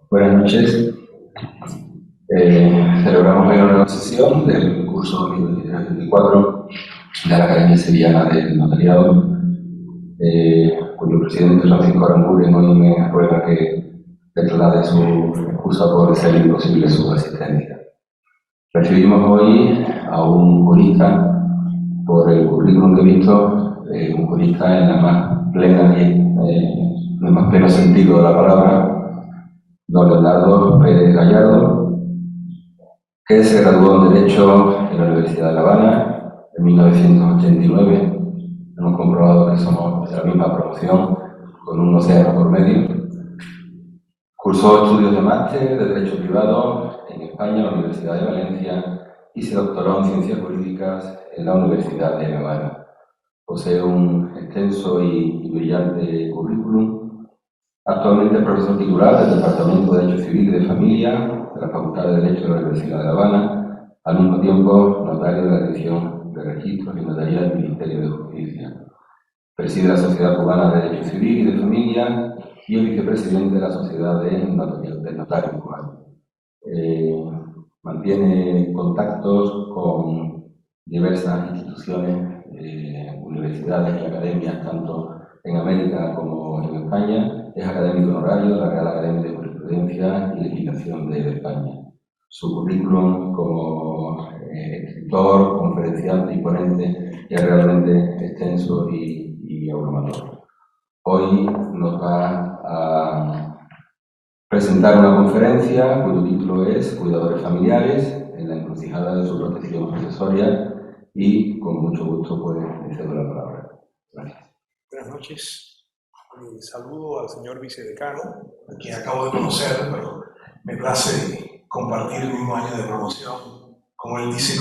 Buenas noches. Celebramos hoy una nueva sesión del curso 2023-2024 de la Academia Sevillana del Notariado, cuyo presidente Francisco Aranguren hoy me ruega que le traslade su excusa por ser imposible su asistencia. Recibimos hoy a un jurista, por el currículum que he visto, un jurista en la más plena en el más pleno sentido de la palabra, don Leonardo Pérez Gallardo, que se graduó en Derecho en la Universidad de La Habana en 1989. Hemos comprobado que somos de la misma promoción, con un océano por medio. Cursó estudios de máster de Derecho Privado en España, en la Universidad de Valencia, y se doctoró en Ciencias Jurídicas en la Universidad de Navarra. Posee un extenso y brillante currículum. Actualmente es profesor titular del Departamento de Derecho Civil y de Familia de la Facultad de Derecho de la Universidad de La Habana, al mismo tiempo notario de la Dirección de Registros y Notaría del Ministerio de Justicia. Preside la Sociedad Cubana de Derecho Civil y de Familia y es vicepresidente de la Sociedad de Notarios Cubanos. Mantiene contactos con diversas instituciones, universidades y academias, tanto en América como en España. Es académico honorario de la Real Academia de Jurisprudencia y Legislación de España. Su currículum como escritor, conferenciante y ponente es realmente extenso y abrumador. Hoy nos va a presentar una conferencia cuyo título es Cuidadores familiares en la encrucijada de su protección sucesoria, y con mucho gusto pues le cedo la palabra. Gracias. Buenas noches. Saludo al señor vicedecano, a quien acabo de conocer, pero me place compartir el mismo año de promoción, como él dice,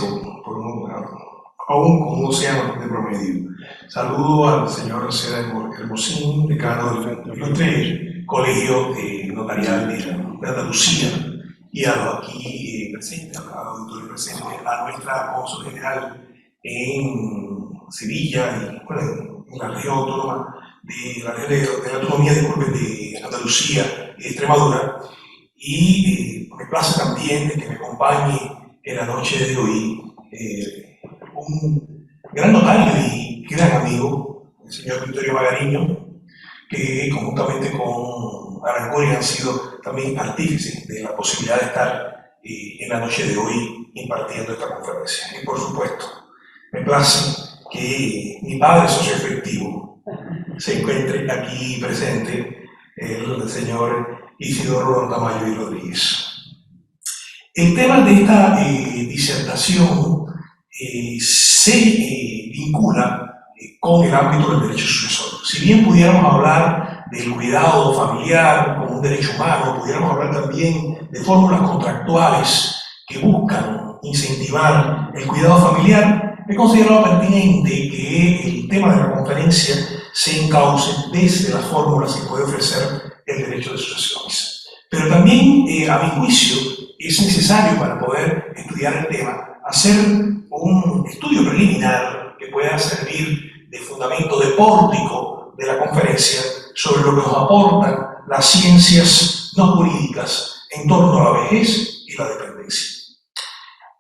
aún con un océano de promedio. Saludo al señor Seda Hermosín, decano del Colegio Notarial de Andalucía, y a los aquí presentes, al auditorio presente, a nuestra cónsul general en Sevilla y bueno, en la región autónoma de la autonomía de Andalucía y de Extremadura, y me place también de que me acompañe en la noche de hoy un gran notario y gran amigo, el señor Vittorio Magariño, que conjuntamente con Aranguren han sido también artífices de la posibilidad de estar en la noche de hoy impartiendo esta conferencia. Y por supuesto, me place que mi padre socio efectivo se encuentre aquí presente, el señor Isidoro Rondamayo y Rodríguez. El tema de esta disertación se vincula con el ámbito del derecho sucesorio. Si bien pudiéramos hablar del cuidado familiar como un derecho humano, pudiéramos hablar también de fórmulas contractuales que buscan incentivar el cuidado familiar, he considerado pertinente que el tema de la conferencia se encauce desde las fórmulas que puede ofrecer el derecho de sucesiones. Pero también, a mi juicio, es necesario para poder estudiar el tema hacer un estudio preliminar que pueda servir de fundamento de pórtico de la conferencia sobre lo que nos aportan las ciencias no jurídicas en torno a la vejez y la dependencia.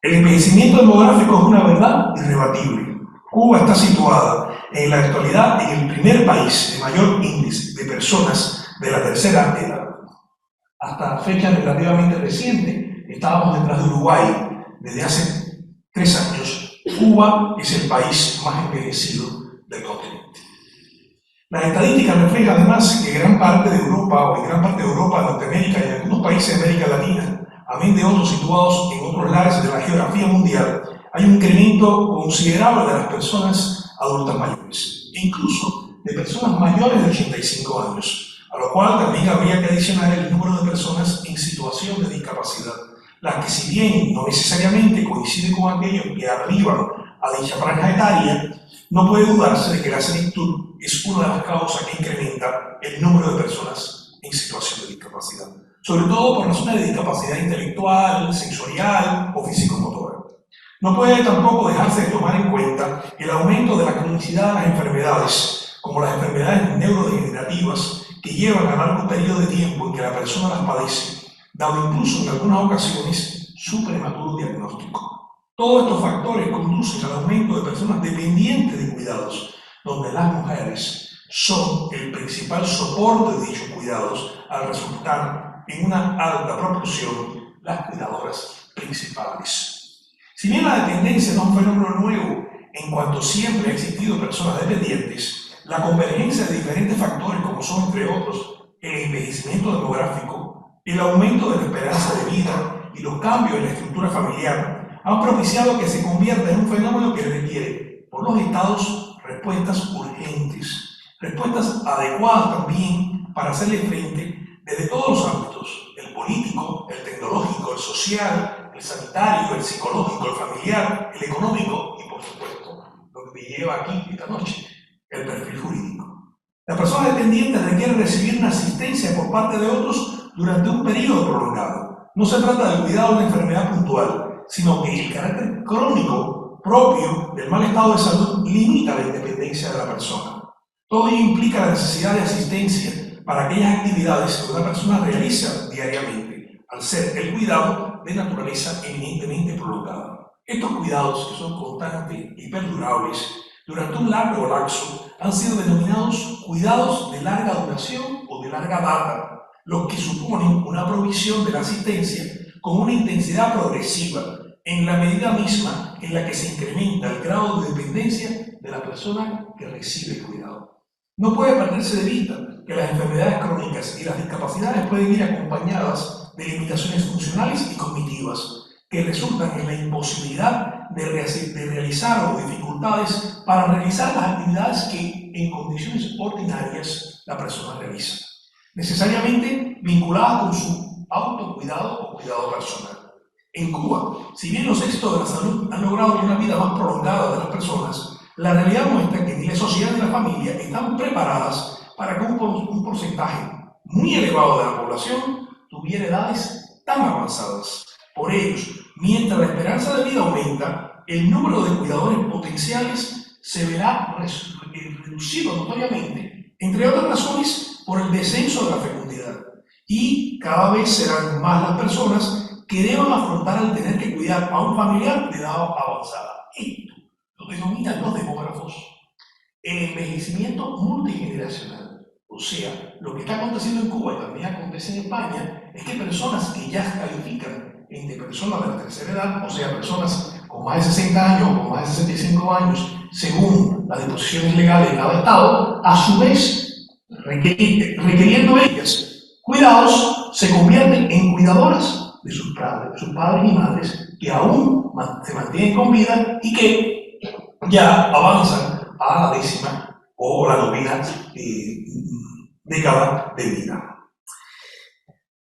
El envejecimiento demográfico es una verdad irrebatible. Cuba está situada en la actualidad en el primer país de mayor índice de personas de la tercera edad. Hasta fechas relativamente recientes estábamos detrás de Uruguay. Desde hace 3 años, Cuba es el país más envejecido del continente. Las estadísticas reflejan además que gran parte de Europa, Norteamérica y algunos países de América Latina, amén de otros situados en otros lares de la geografía mundial, hay un incremento considerable de las personas adultas mayores, e incluso de personas mayores de 85 años, a lo cual también habría que adicionar el número de personas en situación de discapacidad, las que, si bien no necesariamente coinciden con aquellos que arriban a dicha franja etaria, no puede dudarse de que la senectud es una de las causas que incrementa el número de personas en situación de discapacidad, sobre todo por razones de discapacidad intelectual, sensorial o físico-motora. No puede tampoco dejarse de tomar en cuenta el aumento de la cronicidad de las enfermedades, como las enfermedades neurodegenerativas, que llevan a largo periodo de tiempo en que la persona las padece, dado incluso en algunas ocasiones su prematuro diagnóstico. Todos estos factores conducen al aumento de personas dependientes de cuidados, donde las mujeres son el principal soporte de dichos cuidados, al resultar en una alta proporción las cuidadoras principales. Si bien la dependencia no es un fenómeno nuevo, en cuanto siempre ha existido personas dependientes, la convergencia de diferentes factores, como son entre otros el envejecimiento demográfico, el aumento de la esperanza de vida y los cambios en la estructura familiar, han propiciado que se convierta en un fenómeno que requiere, por los estados, respuestas urgentes, respuestas adecuadas también para hacerle frente desde todos los ámbitos: el político, el tecnológico, el social, el sanitario, el psicológico, el familiar, el económico y, por supuesto, lo que me lleva aquí esta noche, el perfil jurídico. Las personas dependientes requieren recibir una asistencia por parte de otros durante un periodo prolongado. No se trata del cuidado de una enfermedad puntual, sino que el carácter crónico propio del mal estado de salud limita la independencia de la persona. Todo ello implica la necesidad de asistencia para aquellas actividades que una persona realiza diariamente, al ser el cuidado de naturaleza eminentemente prolongada. Estos cuidados, que son constantes y perdurables durante un largo lapso, han sido denominados cuidados de larga duración o de larga data, los que suponen una provisión de la asistencia con una intensidad progresiva, en la medida misma en la que se incrementa el grado de dependencia de la persona que recibe cuidado. No puede perderse de vista que las enfermedades crónicas y las discapacidades pueden ir acompañadas de limitaciones funcionales y cognitivas, que resultan en la imposibilidad de realizar o dificultades para realizar las actividades que en condiciones ordinarias la persona realiza, necesariamente vinculadas con su autocuidado o cuidado personal. En Cuba, si bien los éxitos de la salud han logrado una vida más prolongada de las personas, la realidad muestra que ni la sociedad ni la familia están preparadas para que un porcentaje muy elevado de la población tuviera edades tan avanzadas. Por ello, mientras la esperanza de vida aumenta, el número de cuidadores potenciales se verá reducido notoriamente, entre otras razones por el descenso de la fecundidad, y cada vez serán más las personas que deban afrontar el tener que cuidar a un familiar de edad avanzada. Esto lo denominan los demógrafos el envejecimiento multigeneracional. O sea, lo que está aconteciendo en Cuba y también acontece en España es que personas que ya califican entre personas de la tercera edad, o sea, personas con más de 60 años o con más de 65 años, según las disposiciones legales de cada estado, a su vez, requiriendo ellas cuidados, se convierten en cuidadoras de sus padres y madres que aún se mantienen con vida y que ya avanzan a la 10ª o la 9ª década de vida.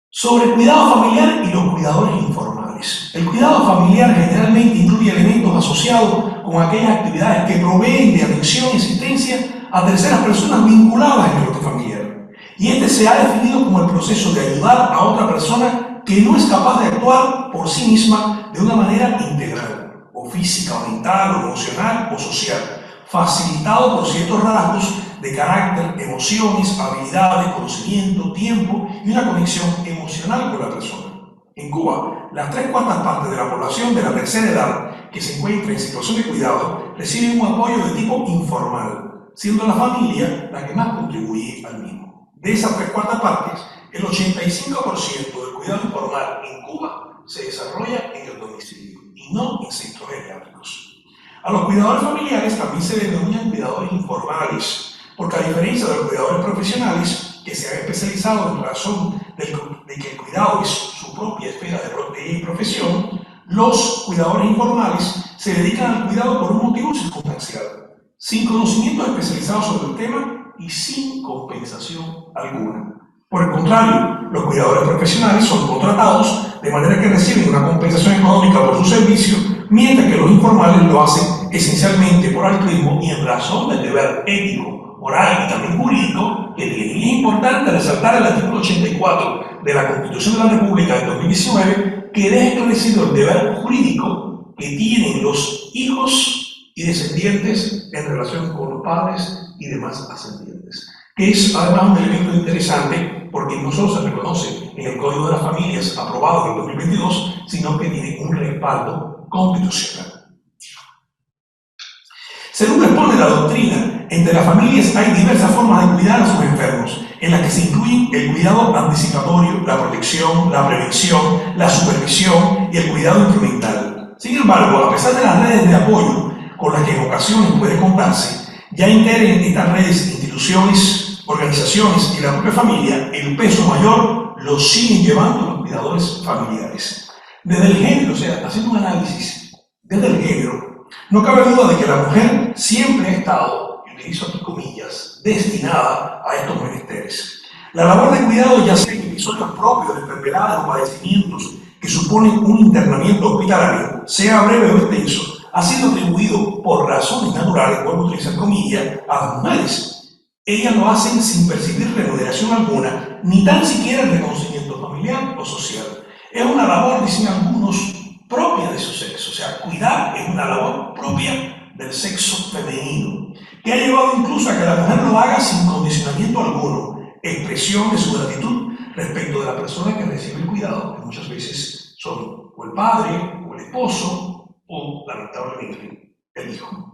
Sobre el cuidado familiar y los cuidadores informales. El cuidado familiar generalmente incluye elementos asociados con aquellas actividades que proveen de atención y asistencia a terceras personas vinculadas en el bloque familiar. Y este se ha definido como el proceso de ayudar a otra persona que no es capaz de actuar por sí misma de una manera integral, o física, o mental, o emocional, o social, facilitado por ciertos rasgos de carácter, emociones, habilidades, conocimiento, tiempo y una conexión emocional con la persona. En Cuba, las 3/4 partes de la población de la tercera edad que se encuentra en situación de cuidado reciben un apoyo de tipo informal, siendo la familia la que más contribuye al mismo. De esas 3/4 partes, el 85% del cuidado informal en Cuba se desarrolla en el domicilio y no en centros geriátricos. A los cuidadores familiares también se les denominan cuidadores informales, porque a diferencia de los cuidadores profesionales, que se han especializado en razón de que el cuidado es su propia esfera de profesión, los cuidadores informales se dedican al cuidado por un motivo circunstancial, sin conocimientos especializados sobre el tema y sin compensación alguna. Por el contrario, los cuidadores profesionales son contratados de manera que reciben una compensación económica por su servicio, mientras que los informales lo hacen esencialmente por altruismo y en razón del deber ético, moral y también jurídico que tiene. Y es importante resaltar el artículo 84 de la Constitución de la República de 2019 que deja establecido el deber jurídico que tienen los hijos y descendientes en relación con los padres y demás ascendientes, que es además un elemento interesante porque no solo se reconoce en el Código de las Familias aprobado en el 2022, sino que tiene un respaldo constitucional. Según expone la doctrina, entre las familias hay diversas formas de cuidar a sus enfermos, en las que se incluyen el cuidado anticipatorio, la protección, la prevención, la supervisión y el cuidado instrumental. Sin embargo, a pesar de las redes de apoyo con las que en ocasiones puede contarse, ya integren estas redes instituciones, organizaciones y la propia familia, el peso mayor lo siguen llevando los cuidadores familiares. Desde el género, o sea, haciendo un análisis, desde el género, no cabe duda de que la mujer siempre ha estado, y utilizo aquí comillas, destinada a estos menesteres. La labor de cuidado, ya sea en episodios propios de enfermedades o padecimientos que suponen un internamiento hospitalario, sea breve o extenso, ha sido atribuido por razones naturales, vuelvo a utilizar comillas, a las mujeres. Ellas lo hacen sin percibir remuneración alguna, ni tan siquiera el reconocimiento familiar o social. Es una labor, dicen algunos, propia de su sexo, o sea, cuidar es una labor propia del sexo femenino, que ha llevado incluso a que la mujer lo haga sin condicionamiento alguno, expresión de su gratitud respecto de la persona que recibe el cuidado, que muchas veces son o el padre, o el esposo, o lamentablemente el hijo.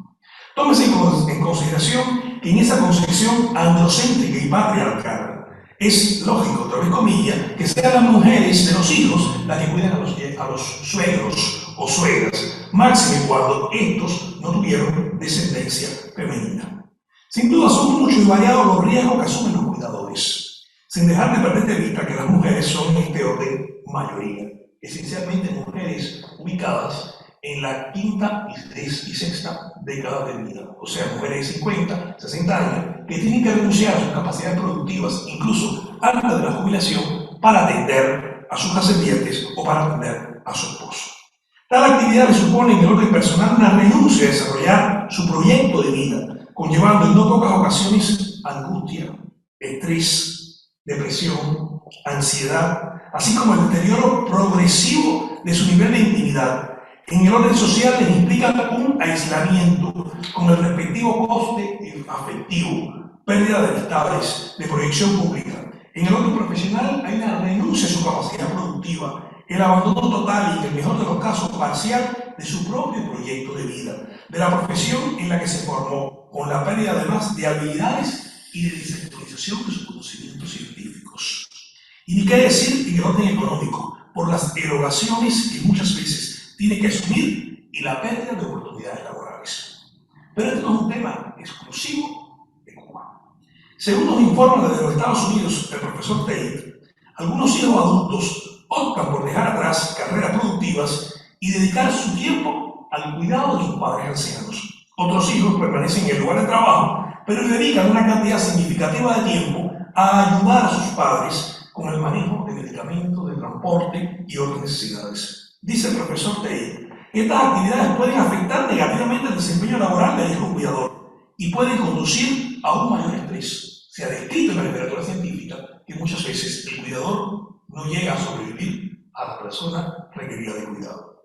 Tómese en consideración que en esa concepción androcéntrica y patriarcal es lógico, otra vez comillas, que sean las mujeres de los hijos las que cuidan a los suegros o suegras, máxime cuando estos no tuvieron descendencia femenina. Sin duda son muchos y variados los riesgos que asumen los cuidadores, sin dejar de perder de vista que las mujeres son en este orden mayoría, esencialmente mujeres ubicadas en la quinta y sexta década de vida, o sea, mujeres de 50, 60 años, que tienen que renunciar a sus capacidades productivas, incluso antes de la jubilación, para atender a sus ascendientes o para atender a su esposo. Tal actividad le supone en el orden personal una renuncia a desarrollar su proyecto de vida, conllevando en no pocas ocasiones angustia, estrés, depresión, ansiedad, así como el deterioro progresivo de su nivel de intimidad. En el orden social les implica un aislamiento con el respectivo coste afectivo, pérdida de amistades, de proyección pública. En el orden profesional hay una renuncia a su capacidad productiva, el abandono total y, en el mejor de los casos, parcial de su propio proyecto de vida, de la profesión en la que se formó, con la pérdida además de habilidades y de desactualización de sus conocimientos científicos. Y ni qué decir en el orden económico, por las erogaciones que muchas veces tiene que asumir y la pérdida de oportunidades laborales. Pero esto no es un tema exclusivo de Cuba. Según nos informa desde los Estados Unidos el profesor Tate, algunos hijos adultos optan por dejar atrás carreras productivas y dedicar su tiempo al cuidado de sus padres ancianos. Otros hijos permanecen en el lugar de trabajo, pero le dedican una cantidad significativa de tiempo a ayudar a sus padres con el manejo de medicamentos, de transporte y otras necesidades. Dice el profesor Tate, estas actividades pueden afectar negativamente el desempeño laboral del hijo cuidador y pueden conducir a un mayor estrés. Se ha descrito en la literatura científica que muchas veces el cuidador no llega a sobrevivir a la persona requerida de cuidado.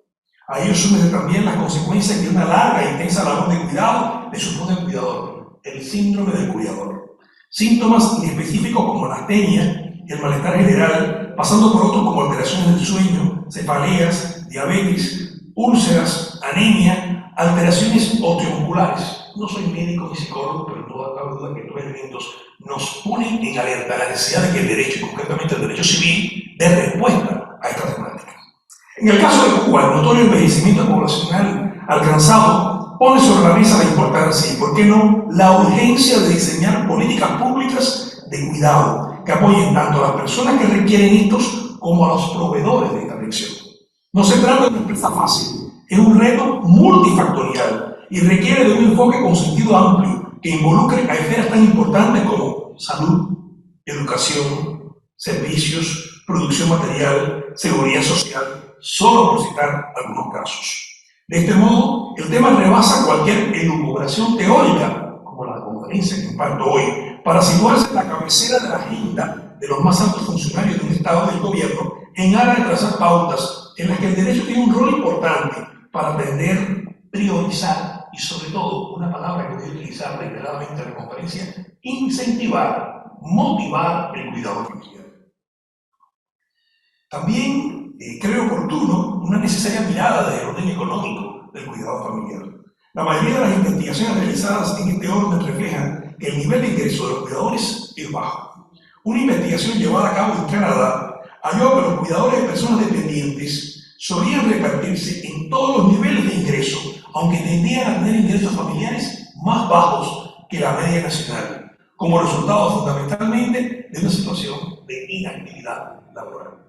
A ello súmese también las consecuencias de una larga e intensa labor de cuidado le supone el cuidador, el síndrome del cuidador. Síntomas inespecíficos como la astenia y el malestar general, pasando por otros como alteraciones del sueño, cefaleas, diabetes, úlceras, anemia, alteraciones osteomusculares. No soy médico ni psicólogo, pero no cabe duda que estos elementos nos ponen en alerta la necesidad de que el derecho, y concretamente el derecho civil, dé respuesta a esta temática. En el caso de Cuba, el notorio envejecimiento poblacional alcanzado pone sobre la mesa la importancia y, por qué no, la urgencia de diseñar políticas públicas de cuidado que apoyen tanto a las personas que requieren estos como a los proveedores de esta atención. No se trata de una empresa fácil, es un reto multifactorial y requiere de un enfoque con sentido amplio que involucre a esferas tan importantes como salud, educación, servicios, producción material, seguridad social, solo por citar algunos casos. De este modo, el tema rebasa cualquier elucubración teórica, como la conferencia que imparto hoy, para situarse en la cabecera de la agenda de los más altos funcionarios de un Estado del gobierno en aras de trazar pautas en las que el derecho tiene un rol importante para atender, priorizar y, sobre todo, una palabra que voy a utilizar reiteradamente en la conferencia, incentivar, motivar el cuidado familiar. También creo oportuno una necesaria mirada del orden económico del cuidado familiar. La mayoría de las investigaciones realizadas en este orden reflejan que el nivel de ingreso de los cuidadores es bajo. Una investigación llevada a cabo en Canadá halló que los cuidadores de personas dependientes solían repartirse en todos los niveles de ingreso, aunque tendían a tener ingresos familiares más bajos que la media nacional, como resultado fundamentalmente de una situación de inactividad laboral.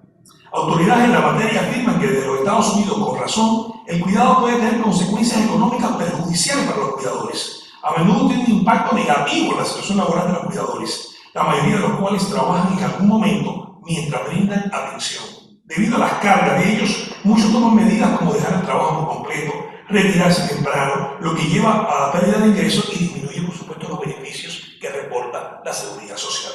Autoridades en la materia afirman que desde los Estados Unidos, con razón, el cuidado puede tener consecuencias económicas perjudiciales para los cuidadores. A menudo tiene un impacto negativo en la situación laboral de los cuidadores, la mayoría de los cuales trabajan en algún momento mientras brindan atención. Debido a las cargas de ellos, muchos toman medidas como dejar el trabajo por completo, retirarse temprano, lo que lleva a la pérdida de ingresos y disminuye, por supuesto, los beneficios que reporta la seguridad social.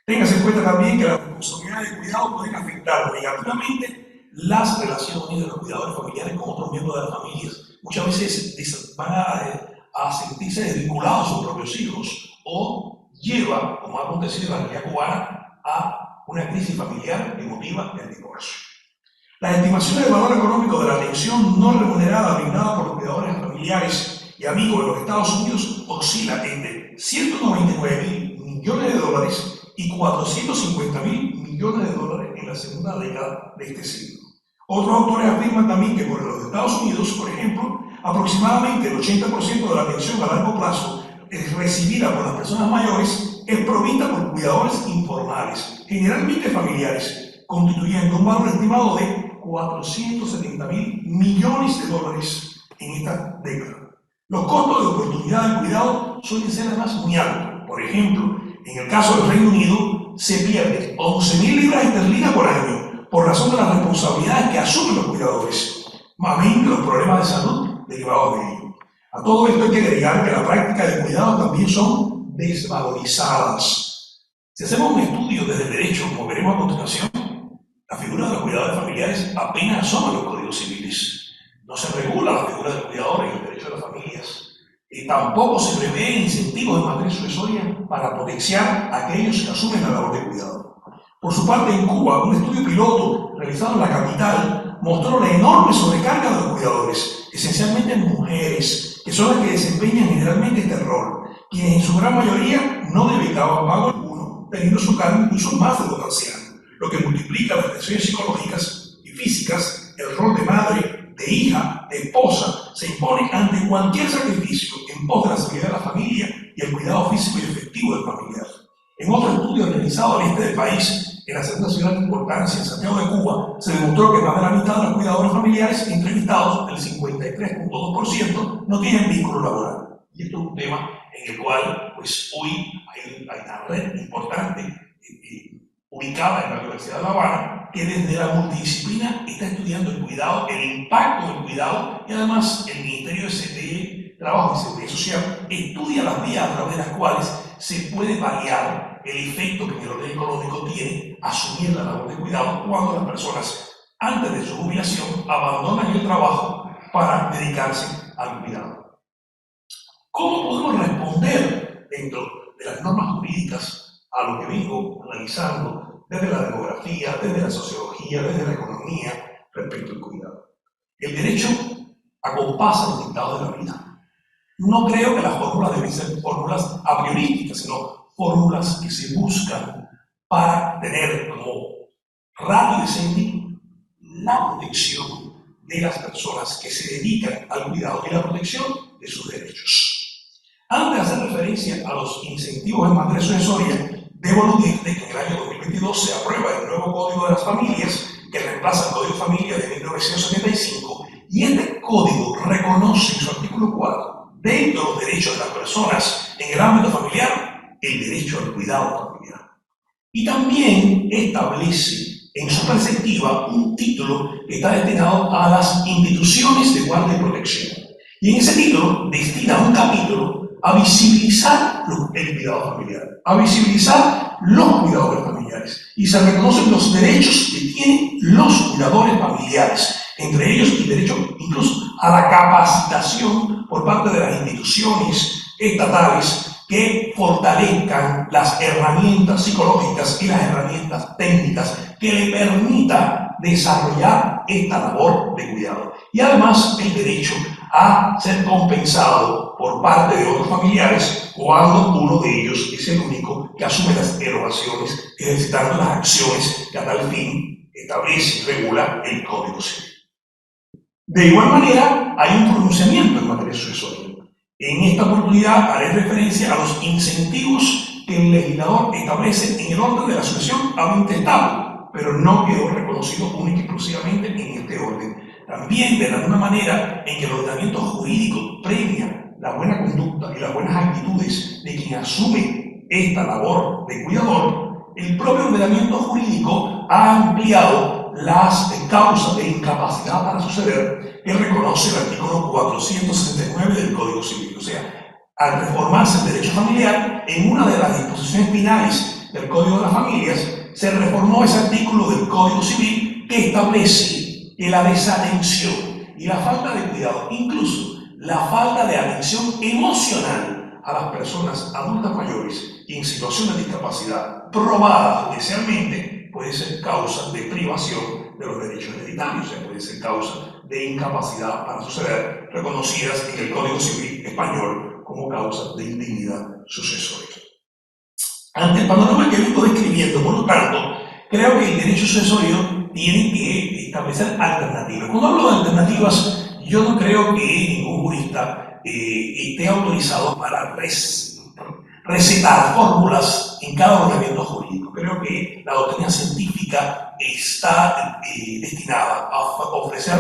Téngase en cuenta también que las responsabilidades de cuidado pueden afectar negativamente las relaciones de los cuidadores familiares con otros miembros de las familias. Muchas veces van a sentirse desvinculados a sus propios hijos o lleva, como ha acontecido en la realidad cubana, a una crisis familiar que motiva el divorcio. Las estimaciones del valor económico de la atención no remunerada brindada por los cuidadores familiares y amigos de los Estados Unidos oscila entre 199.000 millones de dólares y 450.000 millones de dólares en la segunda década de este siglo. Otros autores afirman también que por los Estados Unidos, por ejemplo, aproximadamente el 80% de la atención a largo plazo recibida por las personas mayores es provista por cuidadores informales, generalmente familiares, constituyendo un valor estimado de 470.000 millones de dólares en esta década. Los costos de oportunidad del cuidado suelen ser además muy altos. Por ejemplo, en el caso del Reino Unido, se pierden 11.000 libras esterlinas por año por razón de las responsabilidades que asumen los cuidadores, más bien que los problemas de salud derivados de ello. A todo esto hay que agregar que la práctica de cuidado también son desvalorizadas. Si hacemos un estudio desde el derecho, como veremos a continuación, la figura de los cuidadores familiares apenas asoma los códigos civiles. No se regula la figura del cuidador en el derecho de las familias. Y tampoco se prevén incentivos en materia sucesoria para potenciar a aquellos que asumen la labor de cuidado. Por su parte, en Cuba, un estudio piloto realizado en la capital mostró la enorme sobrecarga de los cuidadores, esencialmente mujeres, que son las que desempeñan generalmente este rol, quienes en su gran mayoría no dedicaban pago alguno, teniendo su cargo incluso más de los ancianos, lo que multiplica las tensiones psicológicas y físicas. El rol de madre, de hija, de esposa, se impone ante cualquier sacrificio en pos de la seguridad de la familia y el cuidado físico y efectivo del familiar. En otro estudio realizado al este del país, en la segunda ciudad de importancia, en Santiago de Cuba, se demostró que más de la mitad de los cuidadores familiares entrevistados, el 53.2%, no tienen vínculo laboral. Y esto es un tema en el cual, pues, hoy hay una red importante ubicada en la Universidad de La Habana, que desde la multidisciplina está estudiando el cuidado, el impacto del cuidado, y además el Ministerio de Trabajo y Seguridad Social estudia las vías a través de las cuales se puede variar el efecto que en el orden económico tiene asumir la labor de cuidado cuando las personas, antes de su jubilación, abandonan el trabajo para dedicarse al cuidado. ¿Cómo podemos responder dentro de las normas jurídicas a lo que vengo analizando desde la demografía, desde la sociología, desde la economía respecto al cuidado? El derecho acompasa los dictados de la vida. No creo que las fórmulas deben ser fórmulas a priorísticas, sino fórmulas que se buscan para tener como ratio decente la protección de las personas que se dedican al cuidado y la protección de sus derechos. Antes de hacer referencia a los incentivos en materia sucesoria, debo decirte que en el año 2022 se aprueba el nuevo Código de las Familias, que reemplaza el Código de Familia de 1975, y este código reconoce en su artículo 4, dentro de los derechos de las personas en el ámbito familiar, el derecho al cuidado familiar. Y también establece en su perspectiva un título que está destinado a las instituciones de guardia y protección. Y en ese título destina un capítulo a visibilizar el cuidado familiar, a visibilizar los cuidadores familiares. Y se reconocen los derechos que tienen los cuidadores familiares, entre ellos el derecho incluso a la capacitación por parte de las instituciones estatales que fortalezcan las herramientas psicológicas y las herramientas técnicas que le permita desarrollar esta labor de cuidado. Y además el derecho a ser compensado por parte de otros familiares cuando uno de ellos es el único que asume las erogaciones, ejercitando las acciones que a tal fin establece y regula el Código Civil. De igual manera, hay un pronunciamiento en materia sucesoria. En esta oportunidad haré referencia a los incentivos que el legislador establece en el orden de la sucesión a un intestado, pero no quedó reconocido única y exclusivamente en este orden. También, de la misma manera en que el ordenamiento jurídico premia la buena conducta y las buenas actitudes de quien asume esta labor de cuidador, el propio ordenamiento jurídico ha ampliado las causas de incapacidad para suceder que reconoce el artículo 469 del Código Civil. O sea, al reformarse el derecho familiar, en una de las disposiciones finales del Código de las Familias, se reformó ese artículo del Código Civil que establece que la desatención y la falta de cuidado, incluso la falta de atención emocional a las personas adultas mayores y en situación de discapacidad probada judicialmente, puede ser causa de privación de los derechos hereditarios, o sea, puede ser causa de incapacidad para suceder, reconocidas en el Código Civil español como causa de indignidad sucesoria. Ante el panorama que vengo describiendo, por lo tanto, creo que el derecho sucesorio tiene que establecer alternativas. Cuando hablo de alternativas, yo no creo que ningún jurista esté autorizado para recetar fórmulas en cada ordenamiento jurídico. Creo que la doctrina científica está destinada a ofrecer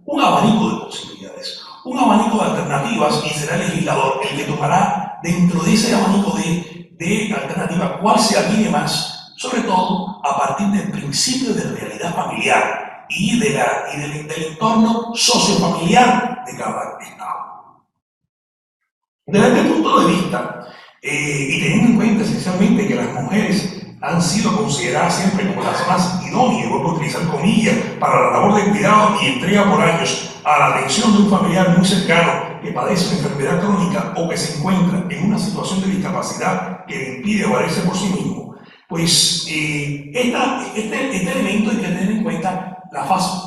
un abanico de posibilidades, un abanico de alternativas, y será el legislador el que tomará dentro de ese abanico de alternativas cuál se alinee más, sobre todo a partir del principio de realidad familiar y del entorno sociofamiliar de cada Estado. Desde este punto de vista, y teniendo en cuenta esencialmente que las mujeres han sido consideradas siempre como las más idóneas, voy a utilizar comillas, para la labor de cuidado y entrega por años a la atención de un familiar muy cercano que padece una enfermedad crónica o que se encuentra en una situación de discapacidad que le impide valerse por sí mismo, pues este elemento hay que tener en cuenta la fase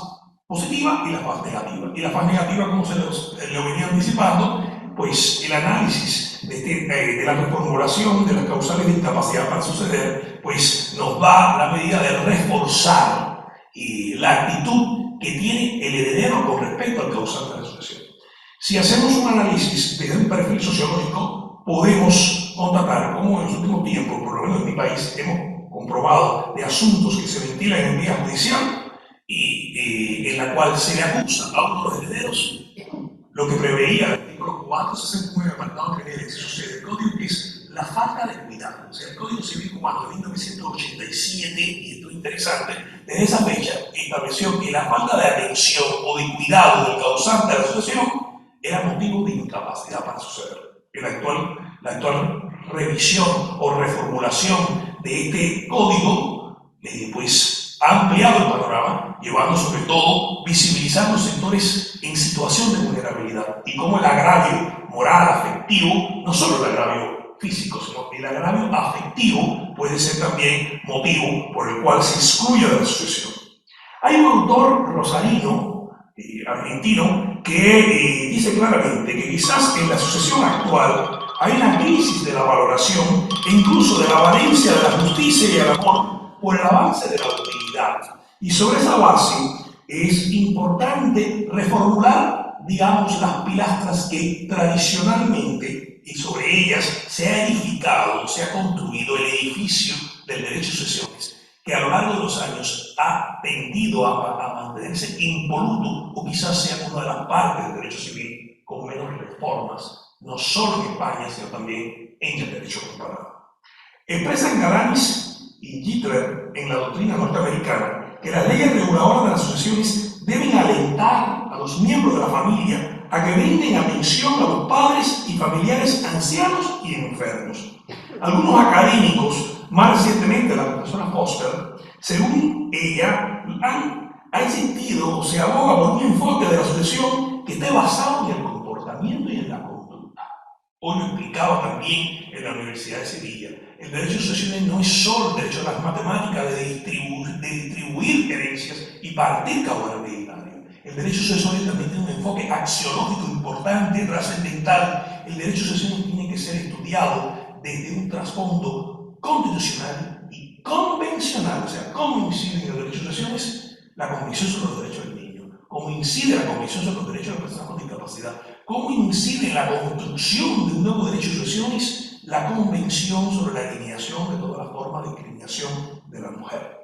positiva y la fase negativa. Y la fase negativa, como se lo venía anticipando, pues el análisis de la reformulación de las causales de discapacidad para suceder, pues nos da la medida de reforzar la actitud que tiene el heredero con respecto al causante de la sucesión. Si hacemos un análisis desde un perfil sociológico, podemos constatar cómo en los últimos tiempos, por lo menos en mi país, hemos comprobado de asuntos que se ventilan en vía judicial y en la cual se le acusa a uno de los herederos lo que preveía el artículo 469, apartado 3 del inciso C del Código, que es la falta de cuidado. O sea, el Código Civil cubano de 1987, y esto es interesante, desde esa fecha estableció que la falta de atención o de cuidado del causante de la sucesión era motivo de incapacidad para suceder. La actual revisión o reformulación de este código, pues ha ampliado el panorama, llevando sobre todo visibilizar los sectores en situación de vulnerabilidad y cómo el agravio moral, afectivo, no solo el agravio físico, sino el agravio afectivo puede ser también motivo por el cual se excluye de la sucesión. Hay un autor rosarino, argentino, que dice claramente que quizás en la sucesión actual hay una crisis de la valoración e incluso de la valencia de la justicia y el amor por el avance de la utilidad. Y sobre esa base es importante reformular, digamos, las pilastras que tradicionalmente y sobre ellas se ha edificado, se ha construido el edificio del derecho de sucesiones, que a lo largo de los años ha tendido a mantenerse impoluto, o quizás sea una de las partes del derecho civil con menos reformas, no solo en España, sino también en el derecho comparado. Expresan Galanis y Gittler en la doctrina norteamericana que las leyes reguladoras de las sucesiones deben alentar a los miembros de la familia a que brinden atención a los padres y familiares ancianos y enfermos. Algunos académicos, más recientemente la profesora Foster, según ella, ha insistido o se aboga por un enfoque de la sucesión que esté basado en el comportamiento y en la conducta. Hoy lo explicaba también en la Universidad de Sevilla. El derecho de sucesiones no es solo el derecho a las matemáticas de distribuir herencias y partir caudal hereditario. El derecho sucesorio también tiene un enfoque axiológico importante, trascendental. El derecho de sucesiones tiene que ser estudiado desde un trasfondo constitucional y convencional, o sea, cómo incide en el derecho de sucesiones la Convención sobre los Derechos del Niño, cómo incide la Convención sobre los Derechos de las Personas con Discapacidad, cómo incide en la construcción de un nuevo derecho de sucesiones la Convención sobre la Eliminación de todas las formas de discriminación de la mujer.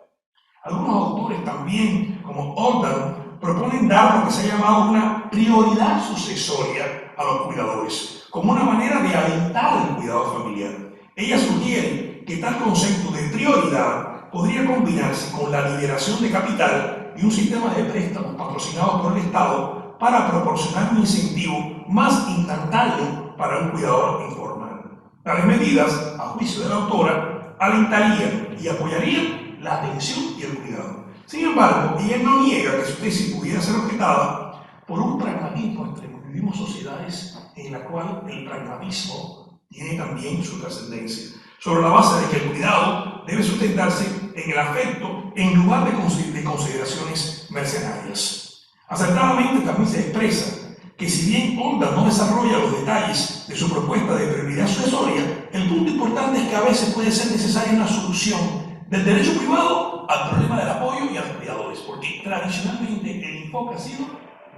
Algunos autores también, como Oldham, proponen dar lo que se ha llamado una prioridad sucesoria a los cuidadores, como una manera de alentar el cuidado familiar. Ella sugiere que tal concepto de prioridad podría combinarse con la liberación de capital y un sistema de préstamos patrocinados por el Estado para proporcionar un incentivo más instantáneo para un cuidador informal. Tales medidas, a juicio de la autora, alentarían y apoyarían la atención y el cuidado. Sin embargo, ella no niega que su tesis pudiera ser objetada por un pragmatismo extremo. Vivimos sociedades en las cuales el pragmatismo tiene también su trascendencia, sobre la base de que el cuidado debe sustentarse en el afecto en lugar de consideraciones mercenarias. Acertadamente también se expresa que si bien Oldham no desarrolla los detalles de su propuesta de prioridad sucesoria, el punto importante es que a veces puede ser necesaria una solución del derecho privado al problema del apoyo y a los cuidadores, porque tradicionalmente el enfoque ha sido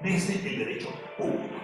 desde el derecho público.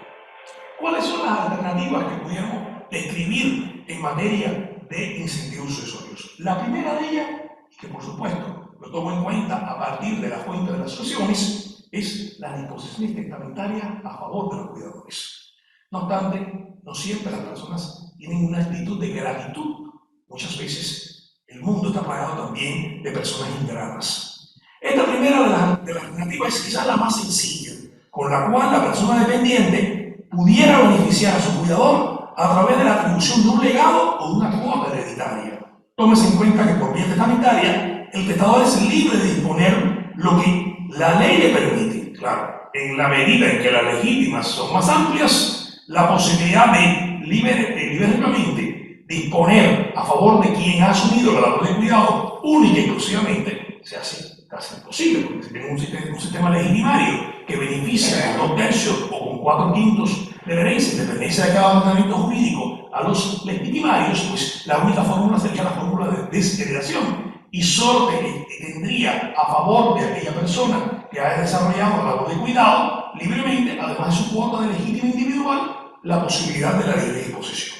¿Cuáles son las alternativas que pudiéramos describir en materia de incentivos sucesorios? La primera de ellas, y que por supuesto lo tomo en cuenta a partir de la fuente de las sucesiones, es la disposición testamentaria a favor de los cuidadores. No obstante, no siempre las personas tienen una actitud de gratitud. Muchas veces el mundo está plagado también de personas ingratas. Esta primera de las alternativas es quizás la más sencilla, con la cual la persona dependiente pudiera beneficiar a su cuidador a través de la atribución de un legado o de una cuota hereditaria. Tómese en cuenta que por vía testamentaria el testador es libre de disponer lo que la ley le permite, claro, en la medida en que las legítimas son más amplias, la posibilidad de libremente disponer a favor de quien ha asumido la labor de cuidado única y exclusivamente se hace casi imposible, porque si tenemos un sistema legitimario que beneficia con 2/3 o con 4/5 de la herencia, en dependencia de cada ordenamiento jurídico, a los legitimarios, pues la única fórmula sería la fórmula de desheredación. Y solo tendría a favor de aquella persona que ha desarrollado la labor de cuidado libremente, además de su cuota de legítimo individual, la posibilidad de la libre disposición.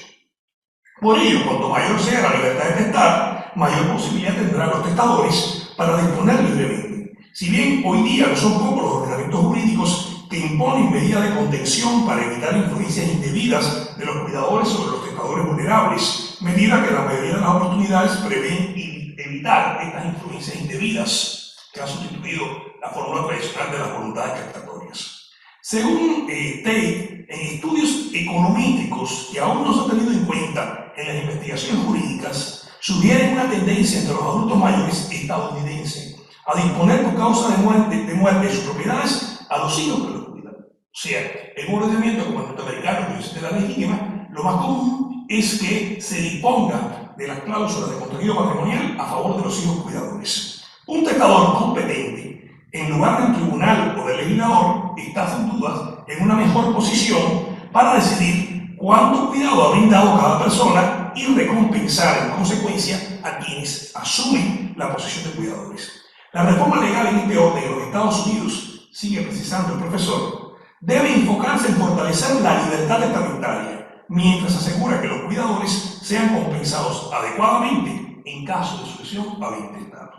Por ello, cuanto mayor sea la libertad de testar, mayor posibilidad tendrán los testadores para disponer libremente. Si bien hoy día no son pocos los ordenamientos jurídicos que imponen medidas de contención para evitar influencias indebidas de los cuidadores sobre los testadores vulnerables, medida que la mayoría de las oportunidades prevén evitar estas influencias indebidas que han sustituido la fórmula tradicional de las voluntades captatorias. Según Tate, en estudios econométricos que aún no se han tenido en cuenta en las investigaciones jurídicas, sugieren una tendencia entre los adultos mayores estadounidenses a disponer por causa de muerte de sus propiedades a los hijos que los cuidan. O sea, en un ordenamiento como el norteamericano, que existe la legítima, lo más común es que se disponga de las cláusulas de contenido patrimonial a favor de los hijos cuidadores. Un testador competente, en lugar de un tribunal o del legislador, está sin dudas en una mejor posición para decidir cuánto cuidado ha brindado cada persona y recompensar en consecuencia a quienes asumen la posición de cuidadores. La reforma legal en este orden en los Estados Unidos, sigue precisando el profesor, debe enfocarse en fortalecer la libertad testamentaria, mientras asegura que los cuidadores sean compensados adecuadamente en caso de sucesión a intestar.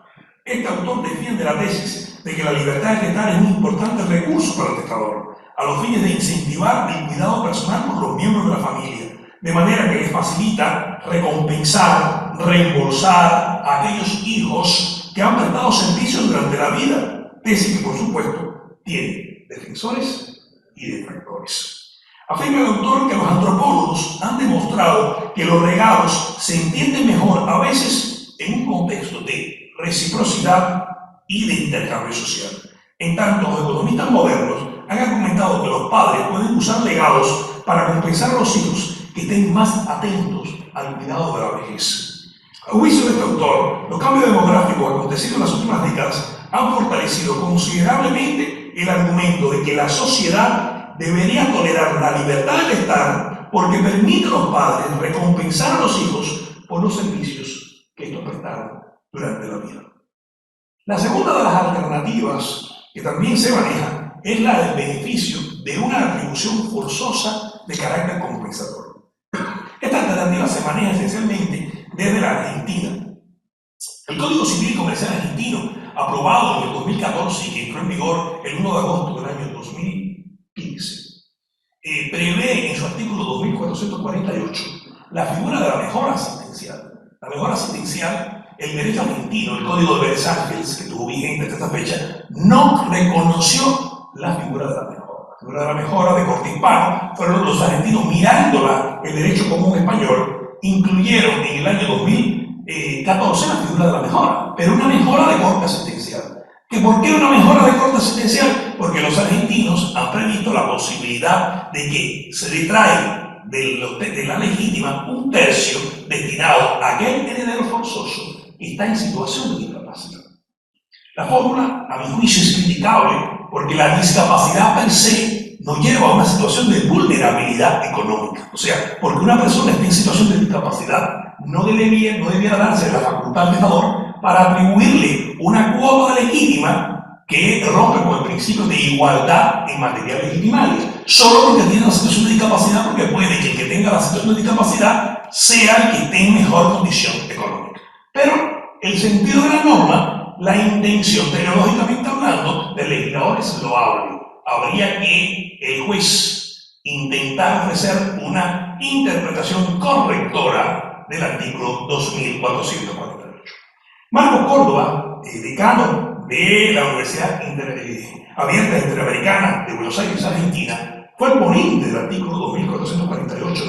Este autor defiende la tesis de que la libertad de testar es un importante recurso para el testador, a los fines de incentivar el cuidado personal por los miembros de la familia, de manera que les facilita recompensar, reembolsar a aquellos hijos que han prestado servicios durante la vida, tesis que por supuesto tiene defensores y detractores. Afirma el autor que los antropólogos han demostrado que los regalos se entienden mejor a veces en un contexto de reciprocidad y de intercambio social. En tanto, los economistas modernos han argumentado que los padres pueden usar legados para compensar a los hijos que estén más atentos al cuidado de la vejez. A juicio de este autor, los cambios demográficos acontecidos en las últimas décadas han fortalecido considerablemente el argumento de que la sociedad debería tolerar la libertad del Estado porque permite a los padres recompensar a los hijos por los servicios que estos prestaron durante la vida. La segunda de las alternativas que también se maneja es la del beneficio de una atribución forzosa de carácter compensatorio. Esta alternativa se maneja esencialmente desde la Argentina. El Código Civil y Comercial Argentino, aprobado en el 2014 y que entró en vigor el 1 de agosto del año 2015, prevé en su artículo 2448 la figura de la mejora asistencial. La mejora asistencial, el derecho argentino, el Código de Versalles, que tuvo vigente hasta esta fecha, no reconoció la figura de la mejora. La figura de la mejora de corte hispano fueron los argentinos mirándola, el derecho común español, incluyeron en el año 2014 la figura de la mejora, pero una mejora de corte asistencial. ¿Que por qué una mejora de corte asistencial? Porque los argentinos han previsto la posibilidad de que se le trae de la legítima un tercio destinado a aquel heredero forzoso que está en situación de discapacidad. La fórmula, a mi juicio, es criticable porque la discapacidad per se nos lleva a una situación de vulnerabilidad económica. O sea, porque una persona esté en situación de discapacidad, no debiera darse la facultad al testador para atribuirle una cuota legítima que rompe con el principio de igualdad en materia legitimaria. Solo porque tiene una situación de discapacidad, porque puede que el que tenga la situación de discapacidad sea el que esté en mejor condición económica. Pero el sentido de la norma, la intención, teleológicamente hablando, del legislador es loable. Habría que el juez intentar ofrecer una interpretación correctora del artículo 2448. Marco Córdoba, decano de la Universidad Abierta Interamericana de Buenos Aires, Argentina, fue el ponente del artículo 2448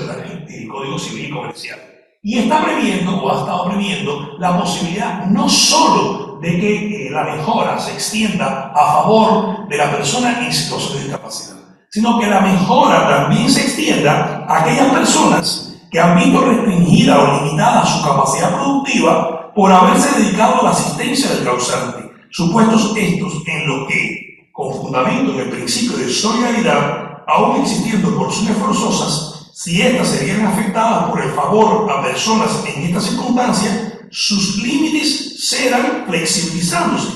del Código Civil y Comercial. Y está previendo, o ha estado previendo, la posibilidad no solo de que la mejora se extienda a favor de la persona en situación de discapacidad, sino que la mejora también se extienda a aquellas personas que han visto restringida o limitada su capacidad productiva por haberse dedicado a la asistencia del causante, supuestos estos en lo que, con fundamento en el principio de solidaridad, aún existiendo porciones forzosas, si éstas serían afectadas por el favor a personas en esta circunstancia, sus límites serán flexibilizándose,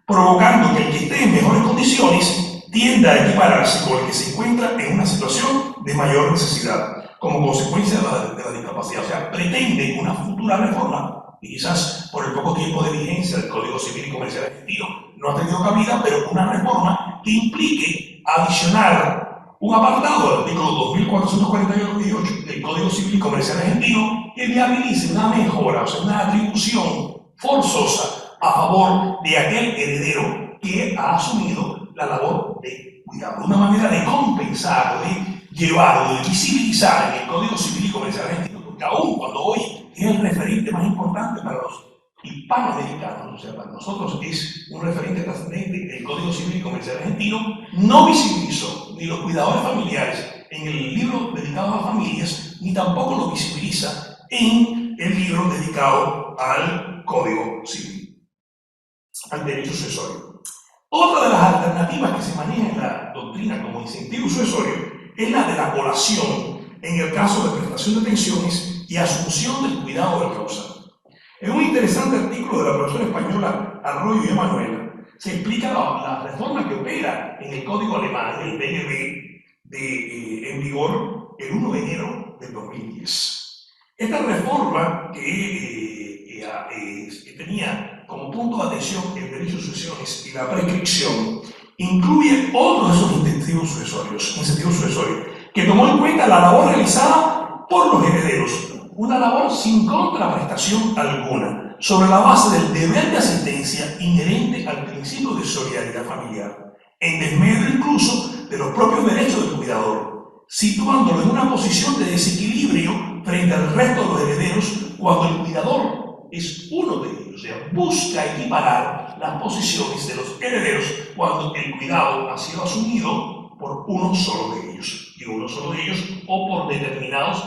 provocando que el que esté en mejores condiciones tienda a equipararse con el que se encuentra en una situación de mayor necesidad, como consecuencia de la discapacidad. O sea, pretende una futura reforma, y quizás por el poco tiempo de vigencia del Código Civil y Comercial Argentino no ha tenido cabida, pero una reforma que implique adicionar un apartado del artículo 2448 del Código Civil y Comercial Argentino que viabilice una mejora, o sea, una atribución forzosa a favor de aquel heredero que ha asumido la labor de cuidado, una manera de compensar, de llevar o de visibilizar en el Código Civil y Comercial Argentino, porque aún cuando hoy es el referente más importante para los hispanoamericanos, o sea, para nosotros es un referente trascendente el Código Civil y Comercial Argentino, no visibilizó ni los cuidadores familiares en el libro dedicado a las familias, ni tampoco lo visibiliza en el libro dedicado al Código Civil, al derecho sucesorio. Otra de las alternativas que se maneja en la doctrina como incentivo sucesorio es la de la colación en el caso de prestación de pensiones y asunción del cuidado del causante. En un interesante artículo de la profesora española Arroyo y Emanuela se explica la reforma que opera en el Código Alemán, el BGB, en vigor el 1 de enero del 2010. Esta reforma que tenía como punto de atención el derecho de sucesiones y la prescripción, incluye otros de esos incentivos sucesorios, que tomó en cuenta la labor realizada por los herederos, una labor sin contraprestación alguna, sobre la base del deber de asistencia inherente al principio de solidaridad familiar, en desmedro incluso de los propios derechos del cuidador, situándolo en una posición de desequilibrio frente al resto de los herederos cuando el cuidador es uno de ellos, o sea, busca equiparar las posiciones de los herederos cuando el cuidado ha sido asumido por uno solo de ellos, o por determinados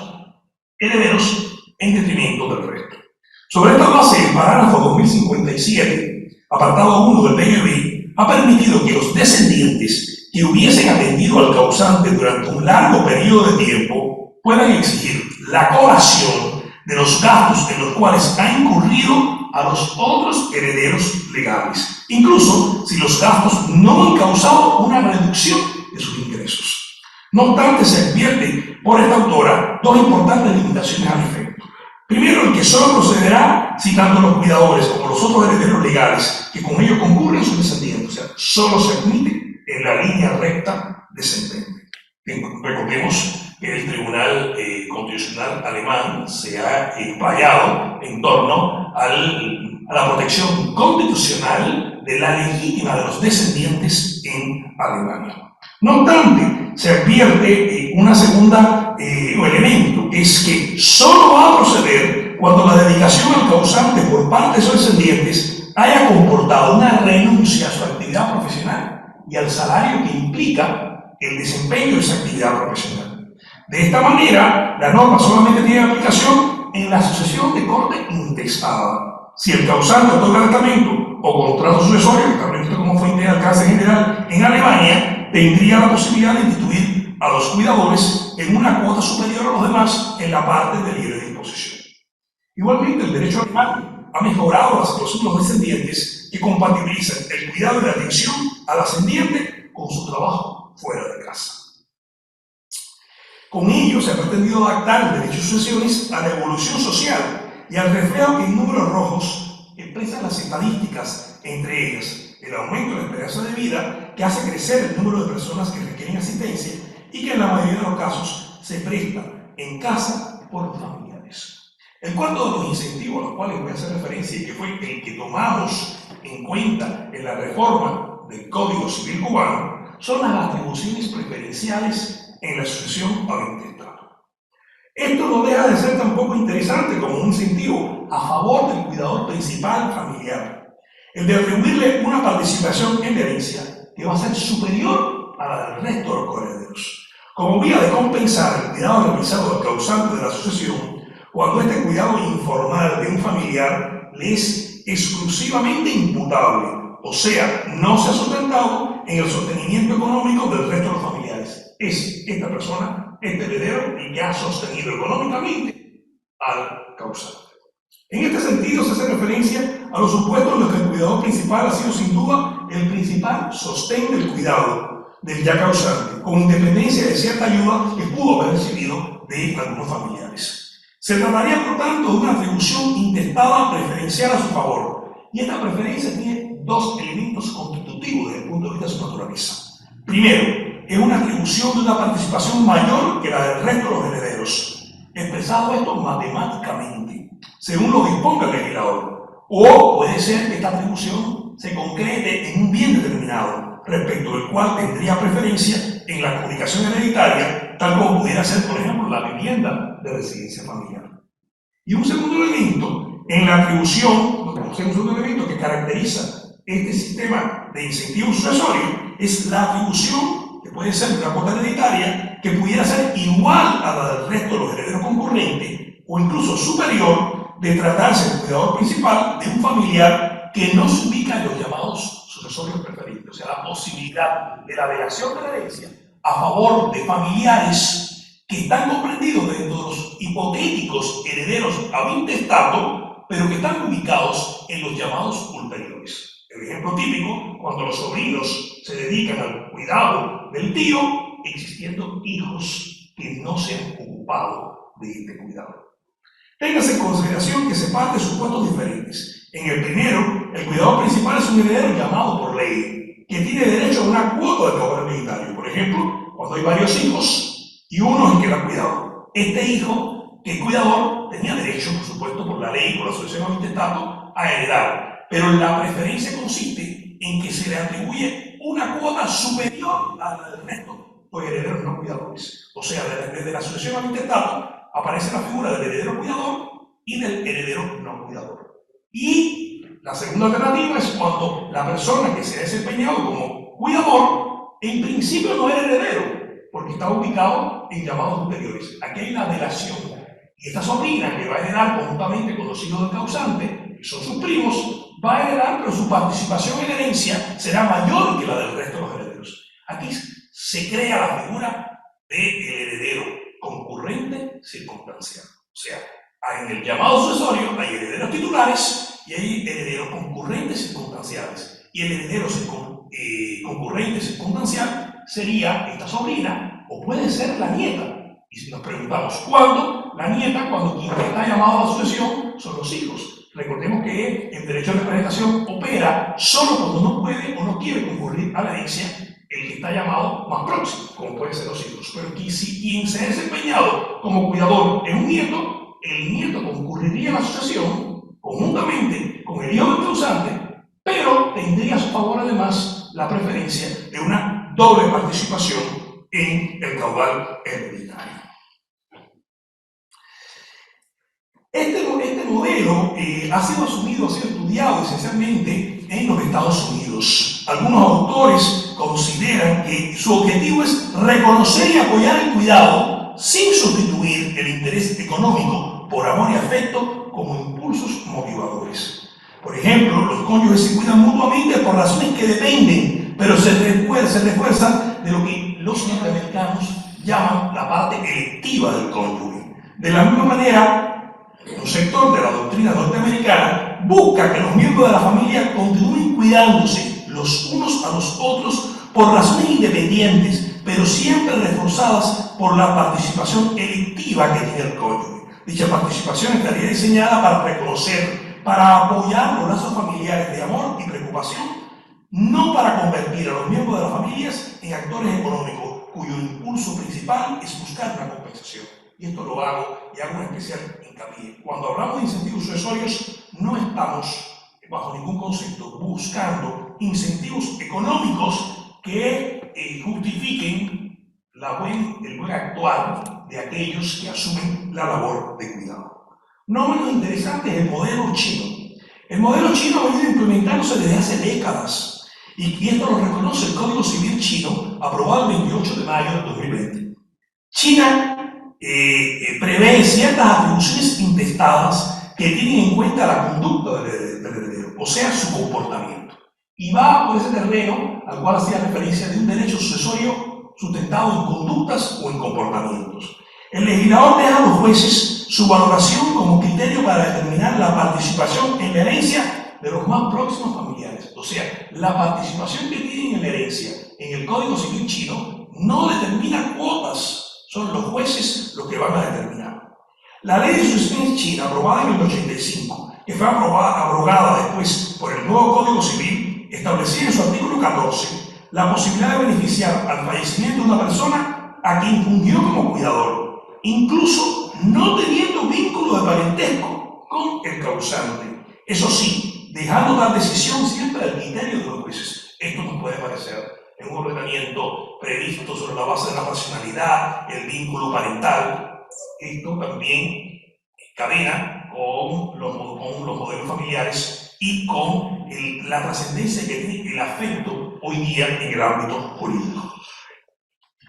herederos en detrimento del resto. Sobre esta base, el parágrafo 2057, apartado 1 del PGB, ha permitido que los descendientes que hubiesen atendido al causante durante un largo periodo de tiempo puedan exigir la colación de los gastos en los cuales ha incurrido a los otros herederos legales, incluso si los gastos no han causado una reducción de sus ingresos. No obstante, se advierte por esta autora dos importantes limitaciones al efecto. Primero, el que solo procederá si tanto los cuidadores como los otros herederos legales que con ellos concurren son descendientes, o sea, solo se admite en la línea recta descendente. Recordemos que el Tribunal Constitucional alemán se ha empleado en torno a la protección constitucional de la legítima de los descendientes en Alemania. No obstante, se advierte una segunda elemento, que es que solo va a proceder cuando la dedicación al causante por parte de sus descendientes haya comportado una renuncia a su actividad profesional y al salario que implica el desempeño de esa actividad profesional. De esta manera, la norma solamente tiene aplicación en la sucesión de corte intestada. Si el causante otorga testamento o contrato sucesorio, que está previsto como fuente de alcance general en Alemania, tendría la posibilidad de instituir a los cuidadores en una cuota superior a los demás en la parte de libre disposición. Igualmente, el derecho alemán ha mejorado la situación de los descendientes que compatibilizan el cuidado y la atención al ascendiente con su trabajo fuera de casa. Con ello se ha pretendido adaptar el derecho de sucesiones a la evolución social y al reflejo que en números rojos expresan las estadísticas, entre ellas el aumento de la esperanza de vida, que hace crecer el número de personas que requieren asistencia y que en la mayoría de los casos se presta en casa por los familiares. El cuarto de los incentivos a los cuales voy a hacer referencia y que fue el que tomamos en cuenta en la reforma del Código Civil cubano son las atribuciones preferenciales en la sucesión al intestado. Esto no deja de ser tampoco interesante como un incentivo a favor del cuidador principal familiar, el de atribuirle una participación en la herencia que va a ser superior a la del resto de los coherederos, como vía de compensar el cuidado realizado al causante de la sucesión cuando este cuidado informal de un familiar le es exclusivamente imputable, o sea, no se ha sustentado en el sostenimiento económico del resto de los familiares. Es esta persona, este heredero, el que ha sostenido económicamente al causante. En este sentido, se hace referencia a los supuestos en los que el cuidador principal ha sido sin duda el principal sostén del cuidado del ya causante, con independencia de cierta ayuda que pudo haber recibido de algunos familiares. Se trataría, por tanto, de una atribución intestada preferencial a su favor, y esta preferencia tiene dos elementos constitutivos desde el punto de vista de su naturaleza. Primero, es una atribución de una participación mayor que la del resto de los herederos, expresado esto matemáticamente, según lo disponga el legislador, o puede ser que esta atribución se concrete en un bien determinado, respecto del cual tendría preferencia en la comunicación hereditaria, tal como pudiera ser, por ejemplo, la vivienda de residencia familiar. Y un segundo elemento en la atribución, un segundo elemento que caracteriza este sistema de incentivo sucesorio es la atribución, que puede ser de una cuota hereditaria, que pudiera ser igual a la del resto de los herederos concurrentes, o incluso superior, de tratarse del cuidador principal de un familiar que no se ubica en los llamados sucesorios preferidos, o sea, la posibilidad de la delegación de la herencia a favor de familiares que están comprendidos dentro de los hipotéticos herederos ab intestato, pero que están ubicados en los llamados ulteriores. El ejemplo típico, cuando los sobrinos se dedican al cuidado del tío, existiendo hijos que no se han ocupado de este cuidado. Téngase en consideración que se parte de supuestos diferentes. En el primero, el cuidador principal es un heredero llamado por ley, que tiene derecho a una cuota de caudal hereditario. Por ejemplo, cuando hay varios hijos y uno es el que da cuidado. Este hijo, que es cuidador, tenía derecho, por supuesto, por la ley, por la sucesión al intestato, a heredar. Pero la preferencia consiste en que se le atribuye una cuota superior a la del resto de los herederos no cuidadores. O sea, desde la sucesión al intestato aparece la figura del heredero cuidador y del heredero no cuidador. Y la segunda alternativa es cuando la persona que se ha desempeñado como cuidador, en principio no era heredero, porque está ubicado en llamados ulteriores. Aquí hay una delación Y esta sobrina, que va a heredar conjuntamente con los hijos del causante, que son sus primos, va a heredar, pero su participación en la herencia será mayor que la del resto de los herederos. Aquí se crea la figura del heredero concurrente circunstancial. O sea, en el llamado sucesorio hay herederos titulares y hay herederos concurrentes circunstanciales. Y el heredero concurrente circunstancial sería esta sobrina o puede ser la nieta. Y si nos preguntamos cuándo, la nieta, cuando quien está llamado a la sucesión son los hijos. Recordemos que el derecho de representación opera solo cuando no puede o no quiere concurrir a la herencia el que está llamado más próximo, como pueden ser los hijos. Pero si quien se ha desempeñado como cuidador es un nieto, el nieto concurriría a la sucesión conjuntamente con el hijo del causante, pero tendría a su favor además la preferencia de una doble participación en el caudal hereditario. Este modelo ha sido asumido, ha sido estudiado esencialmente en los Estados Unidos. Algunos autores consideran que su objetivo es reconocer y apoyar el cuidado sin sustituir el interés económico por amor y afecto como impulsos motivadores. Por ejemplo, los cónyuges se cuidan mutuamente por razones que dependen, pero se refuerzan de lo que los norteamericanos llaman la parte electiva del cónyuge. De la misma manera, un sector de la doctrina norteamericana busca que los miembros de la familia continúen cuidándose los unos a los otros por razones independientes, pero siempre reforzadas por la participación electiva que tiene el cónyuge. Dicha participación estaría diseñada para reconocer, para apoyar los lazos familiares de amor y preocupación, no para convertir a los miembros de las familias en actores económicos cuyo impulso principal es buscar una compensación. Y esto lo hago y hago un especial hincapié. Cuando hablamos de incentivos sucesorios, no estamos bajo ningún concepto buscando incentivos económicos que justifiquen el buen actuar de aquellos que asumen la labor de cuidado. No menos interesante es el modelo chino. El modelo chino ha venido implementándose desde hace décadas y esto lo reconoce el Código Civil chino, aprobado el 28 de mayo de 2020. China prevé ciertas atribuciones intestadas que tienen en cuenta la conducta del heredero, o sea, su comportamiento. Y va por ese terreno al cual hacía referencia de un derecho sucesorio sustentado en conductas o en comportamientos. El legislador deja a los jueces su valoración como criterio para determinar la participación en la herencia de los más próximos familiares. O sea, la participación que tienen en la herencia en el Código Civil chino no determina cuotas. Son los jueces los que van a determinar. La ley de sucesión china, aprobada en el 85, que fue abrogada después por el nuevo Código Civil, establecía en su artículo 14 la posibilidad de beneficiar al fallecimiento de una persona a quien fungió como cuidador, incluso no teniendo vínculo de parentesco con el causante. Eso sí, dejando la decisión siempre al criterio de los jueces. Esto nos puede parecer en un ordenamiento previsto sobre la base de la racionalidad, el vínculo parental. Esto también cadena con los modelos familiares y con la trascendencia que tiene el afecto hoy día en el ámbito jurídico.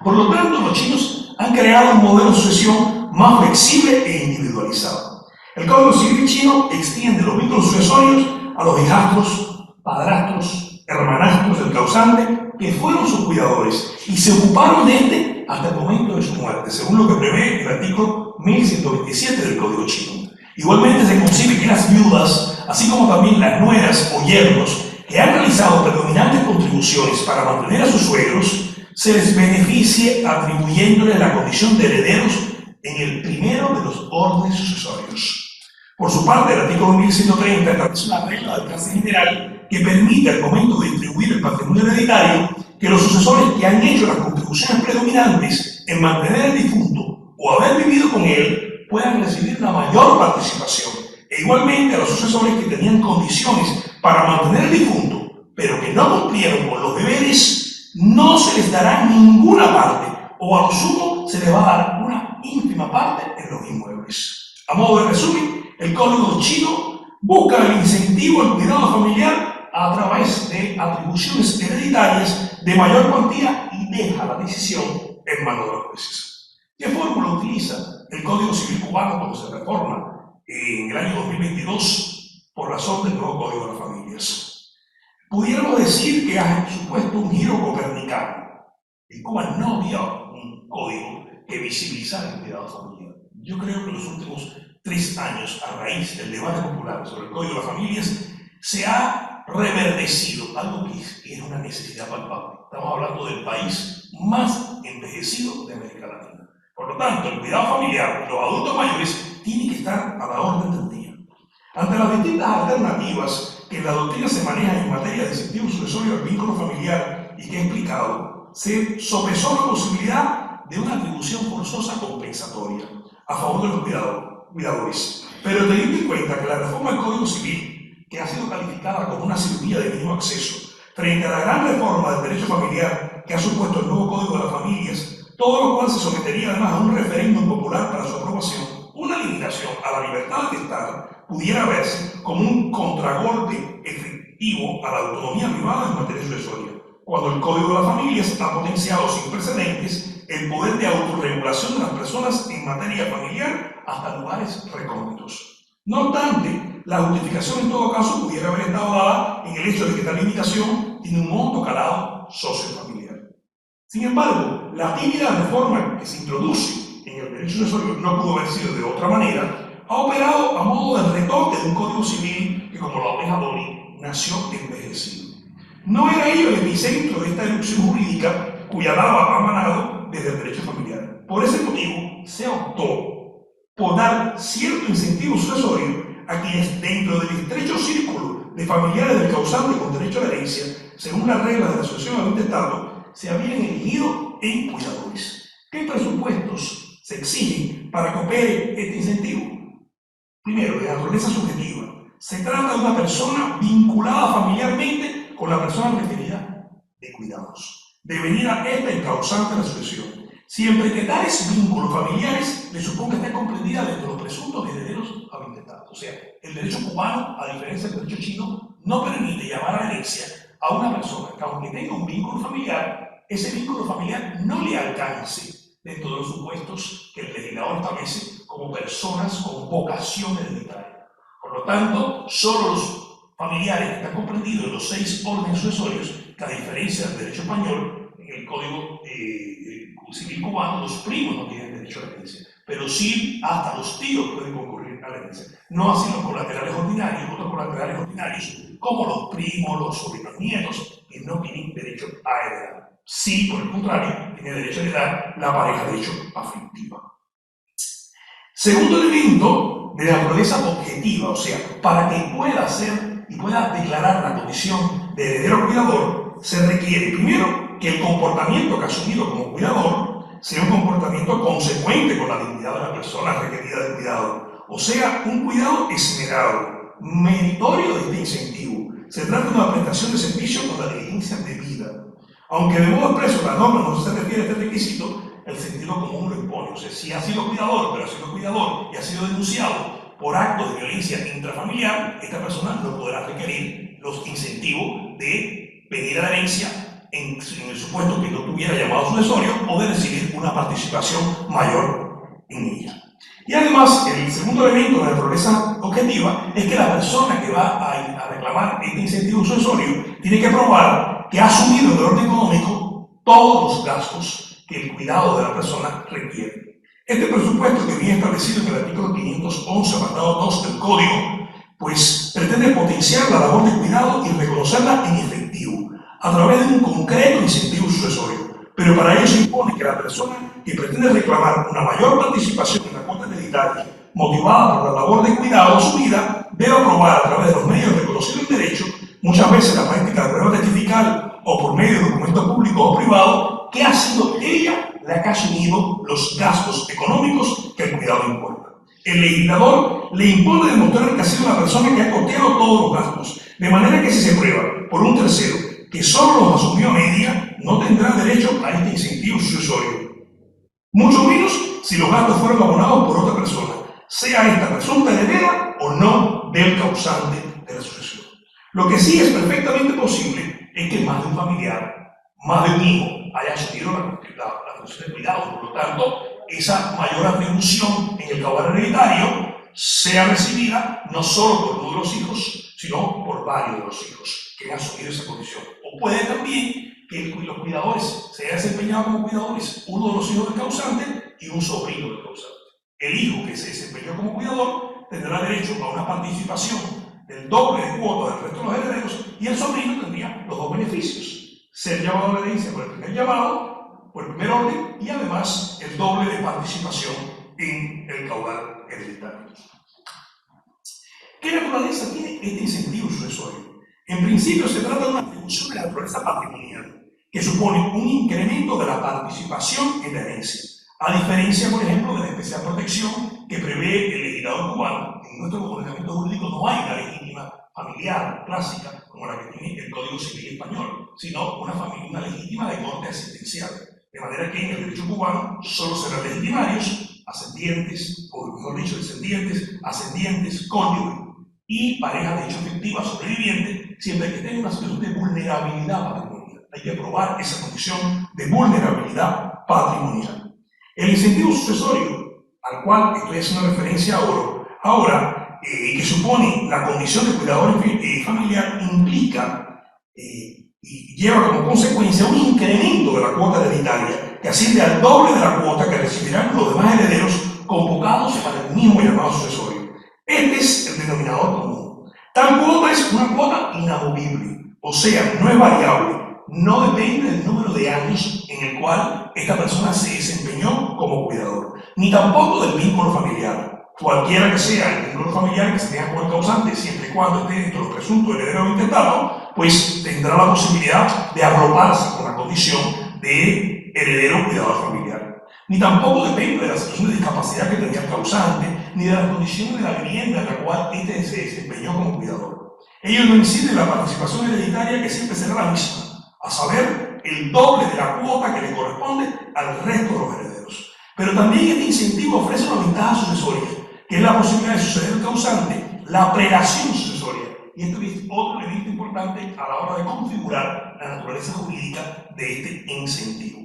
Por lo tanto, los chinos han creado un modelo de sucesión más flexible e individualizado. El Código Civil chino extiende los vínculos sucesorios a los hijastros, padrastros, hermanastros del causante, que fueron sus cuidadores y se ocuparon de este hasta el momento de su muerte, según lo que prevé el artículo 1127 del Código chino. Igualmente se concibe que las viudas, así como también las nueras o yernos, que han realizado predominantes contribuciones para mantener a sus suegros, se les beneficie atribuyéndole la condición de herederos en el primero de los órdenes sucesorios. Por su parte, el artículo 1130 establece una regla de alcance general que permite al momento de distribuir el patrimonio hereditario que los sucesores que han hecho las contribuciones predominantes en mantener al difunto o haber vivido con él puedan recibir una mayor participación. E igualmente a los sucesores que tenían condiciones para mantener al difunto, pero que no cumplieron con los deberes, no se les dará ninguna parte, o a lo sumo se les va a dar una ínfima parte en los inmuebles. A modo de resumen, el Código chino busca el incentivo al cuidado familiar a través de atribuciones hereditarias de mayor cuantía y deja la decisión en manos de los jueces. ¿Qué fórmula utiliza el Código Civil cubano cuando se reforma en el año 2022 por razón del nuevo Código de las Familias. Pudiéramos decir que ha supuesto un giro copernicano. En Cuba no había un código que visibilizara el cuidado familiar. Yo creo que en los últimos 3 años, a raíz del debate popular sobre el Código de las Familias, se ha reverdecido algo que es una necesidad palpable. Estamos hablando del país más envejecido de América Latina. Por lo tanto, el cuidado familiar, los adultos mayores, tienen que estar a la orden del día. Ante las distintas alternativas que en la doctrina se manejan en materia de incentivo sucesorio al vínculo familiar y que he explicado, se sopesó la posibilidad de una atribución forzosa compensatoria a favor de los cuidadores. Pero teniendo en cuenta que la reforma del Código Civil, que ha sido calificada como una cirugía de mínimo acceso, frente a la gran reforma del derecho familiar que ha supuesto el nuevo Código de las Familias, todo lo cual se sometería además a un referéndum popular para su aprobación, una limitación a la libertad de gestar pudiera verse como un contragolpe efectivo a la autonomía privada en materia sucesoria, cuando el Código de las Familias ha potenciado sin precedentes el poder de autorregulación de las personas en materia familiar hasta lugares recónditos. No obstante, la justificación en todo caso pudiera haber estado dada en el hecho de que esta limitación tiene un monto calado sociofamiliar. Sin embargo, la tímida reforma que se introduce en el derecho sucesorio no pudo haber sido de otra manera, ha operado a modo de retoque de un Código Civil que, como la oveja Dolly, nació envejecido. No era ello el epicentro de esta erupción jurídica cuya lava ha manado desde el derecho familiar. Por ese motivo, se optó por dar cierto incentivo sucesorio a quienes, dentro del estrecho círculo de familiares del causante con derecho a la herencia, según las reglas de la asociación al intestado, se habían elegido en cuidadores. ¿Qué presupuestos se exigen para que opere este incentivo? Primero, de naturaleza subjetiva. Se trata de una persona vinculada familiarmente con la persona referida de cuidados. Devenida esta el causante de la sucesión, siempre que tales vínculos familiares le suponga estar comprendida dentro de los presuntos herederos habilitados. O sea, el derecho cubano, a diferencia del derecho chino, no permite llamar a la herencia a una persona que, aunque tenga un vínculo familiar, ese vínculo familiar no le alcance dentro de los supuestos que el legislador establece como personas con vocación hereditaria. Por lo tanto, solo los familiares que están comprendidos en los 6 órdenes sucesorios, que a diferencia del derecho español, en el Código Civil cubano, los primos no tienen derecho a la herencia, pero sí hasta los tíos pueden concurrir a la herencia. No así los colaterales ordinarios, otros colaterales ordinarios, como los primos, los sobrinos nietos, que no tienen derecho a heredar. Sí, por el contrario, tiene derecho a heredar la pareja de hecho afectiva. Segundo elemento de naturaleza objetiva, o sea, para que pueda ser y pueda declarar la condición de heredero cuidador, se requiere primero que el comportamiento que ha asumido como cuidador sea un comportamiento consecuente con la dignidad de la persona requerida de cuidado, o sea, un cuidado esmerado, meritorio de este incentivo. Se trata de una prestación de servicio con la diligencia debida. Aunque de modo expreso la norma no se refiere a este requisito, el sentido común lo impone. O sea, si ha sido cuidador, pero ha sido cuidador y ha sido denunciado por actos de violencia intrafamiliar, esta persona no podrá requerir los incentivos de pedir a la herencia en el supuesto que no tuviera llamado sucesorio o de recibir una participación mayor en ella. Y además, el segundo elemento de la naturaleza objetiva es que la persona que va a reclamar este incentivo sucesorio tiene que probar que ha asumido en el orden económico todos los gastos que el cuidado de la persona requiere. Este presupuesto, que viene establecido en el artículo 511, apartado 2 del Código, pues pretende potenciar la labor de cuidado y reconocerla en efectivo, a través de un concreto incentivo sucesorio. Pero para ello se impone que la persona que pretende reclamar una mayor participación en la cuota hereditaria, motivada por la labor de cuidado asumida, debe probar a través de los medios reconocidos en derecho, muchas veces la práctica de prueba testifical o por medio de documentos públicos o privados, que ha sido ella la que ha asumido los gastos económicos que el cuidado importa. El legislador le impone demostrar que ha sido una persona que ha costeado todos los gastos, de manera que si se prueba por un tercero que solo los asumió a media, no tendrá derecho a este incentivo sucesorio. Mucho menos si los gastos fueron abonados por otra persona, sea esta presunta heredera o no del causante de la sucesión. Lo que sí es perfectamente posible es que más de un familiar, más de un hijo, haya asumido la función de cuidado. Por lo tanto, esa mayor atribución en el caudal hereditario sea recibida no solo por uno de los hijos, sino por varios de los hijos que han asumido esa condición. O puede también que los cuidadores se hayan desempeñado como cuidadores uno de los hijos del causante y un sobrino del causante. El hijo que se desempeñó como cuidador tendrá derecho a una participación del doble de cuota del resto de los herederos y el sobrino tendría los dos beneficios: ser llamado a la herencia por el primer llamado, por el primer orden, y además el doble de participación en el caudal hereditario. ¿Qué naturaleza tiene este incentivo sucesorio? En principio se trata de una atribución de la naturaleza patrimonial, que supone un incremento de la participación en la herencia, a diferencia, por ejemplo, de la especial protección que prevé el legislador cubano. En nuestro ordenamiento jurídico no hay una legítima familiar clásica como la que tiene el Código Civil español, sino una legítima de corte asistencial. De manera que en el derecho cubano solo serán legitimarios ascendientes, o mejor dicho, descendientes, ascendientes, cónyuges y parejas de hecho efectiva sobreviviente, siempre que estén en una situación de vulnerabilidad patrimonial. Hay que probar esa condición de vulnerabilidad patrimonial. El incentivo sucesorio, al cual estoy haciendo referencia ahora, que supone la condición de cuidador familiar, implica y lleva como consecuencia un incremento de la cuota hereditaria que asciende al doble de la cuota que recibirán los demás herederos convocados para el mismo llamado sucesorio. Este es el denominador común. Tal cuota es una cuota inamovible, o sea, no es variable, no depende del número de años en el cual esta persona se desempeñó como cuidador, ni tampoco del vínculo familiar. Cualquiera que sea el vínculo familiar que se tenga con el causante, siempre y cuando esté dentro de los presuntos herederos intestados, pues tendrá la posibilidad de arroparse con la condición de heredero cuidador familiar. Ni tampoco depende de la situación de discapacidad que tenía el causante, ni de las condiciones de la vivienda en la cual éste se desempeñó como cuidador. Ello no incide en la participación hereditaria, que siempre será la misma, a saber, el doble de la cuota que le corresponde al resto de los herederos. Pero también este incentivo ofrece una ventaja sucesoria, que es la posibilidad de suceder al causante la prelación sucesoria. Y esto es otro elemento importante a la hora de configurar la naturaleza jurídica de este incentivo,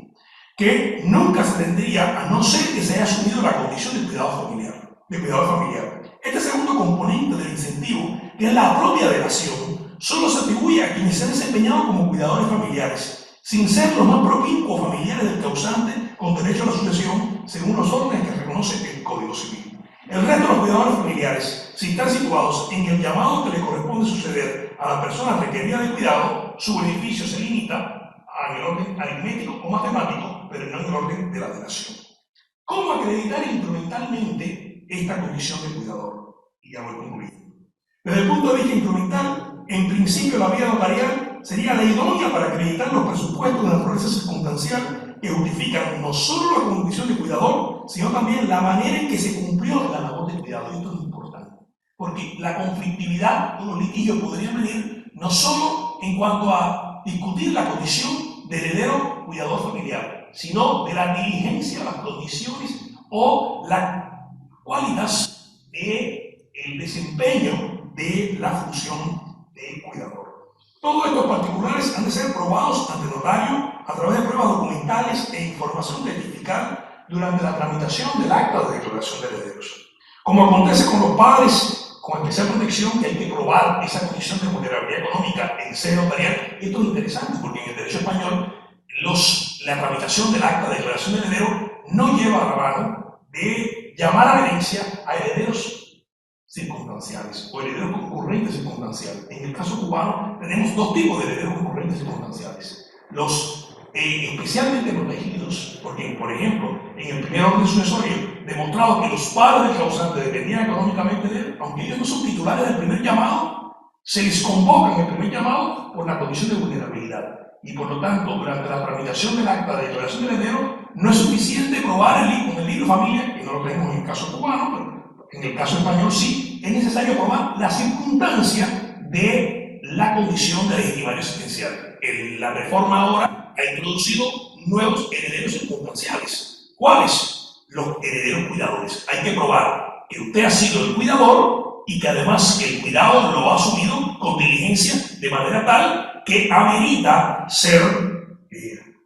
que nunca se tendría a no ser que se haya asumido la condición de cuidado familiar. Este segundo componente del incentivo, que es la propia delación, solo se atribuye a quienes se han desempeñado como cuidadores familiares, sin ser los más propincuos familiares del causante con derecho a la sucesión según los órdenes que reconoce el Código Civil. El resto de los cuidadores familiares, si están situados en el llamado que le corresponde suceder a la persona requerida de cuidado, su beneficio se limita en el orden aritmético o matemático, pero no en el orden de la delación. ¿Cómo acreditar instrumentalmente esta condición de cuidador? Y ya voy concluyendo. Desde el punto de vista instrumental, en principio la vía notarial sería la idónea para acreditar los presupuestos de naturaleza circunstancial que justifican no solo la condición de cuidador, sino también la manera en que se cumplió la labor de cuidado. Y esto es importante, porque la conflictividad de los litigios podría venir no solo en cuanto a discutir la condición de heredero cuidador familiar, sino de la diligencia, las condiciones o la cualidad del desempeño de la función de cuidador. Todos estos particulares han de ser probados ante notario a través de pruebas documentales e información testifical durante la tramitación del acta de declaración de herederos. Como acontece con los padres con especial protección, que hay que probar esa condición de vulnerabilidad económica en sede notarial. Esto es interesante porque en el derecho español la tramitación del acta de declaración de heredero no lleva a la mano de llamar a la herencia a herederos circunstanciales o herederos concurrentes circunstanciales. En el caso cubano tenemos dos tipos de herederos concurrentes circunstanciales. Los especialmente protegidos, porque, por ejemplo, en el primer orden sucesorio, demostrado que los padres del causante dependían económicamente de él, aunque ellos no son titulares del primer llamado, se les convoca en el primer llamado por la condición de vulnerabilidad. Y por lo tanto, durante la tramitación del acta de declaración de heredero, no es suficiente probar con el libro de familia, que no lo tenemos en el caso cubano, pero en el caso español sí, es necesario probar la circunstancia de la condición de legitimario existencial. La reforma ahora ha introducido nuevos herederos circunstanciales. ¿Cuáles? Los herederos cuidadores. Hay que probar que usted ha sido el cuidador y que además el cuidado lo ha asumido con diligencia de manera tal que amerita ser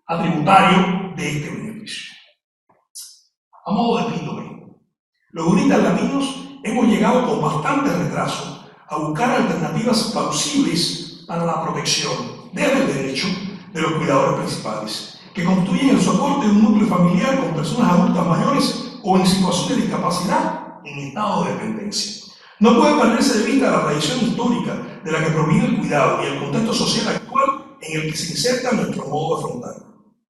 atributario de este beneficio. A modo de epítome, los juristas latinos hemos llegado con bastante retraso a buscar alternativas plausibles para la protección desde el derecho de los cuidadores principales, que constituyen el soporte de un núcleo familiar con personas adultas mayores o en situación de discapacidad en estado de dependencia. No puede perderse de vista la tradición histórica de la que proviene el cuidado y el contexto social actual en el que se inserta nuestro modo de afrontar.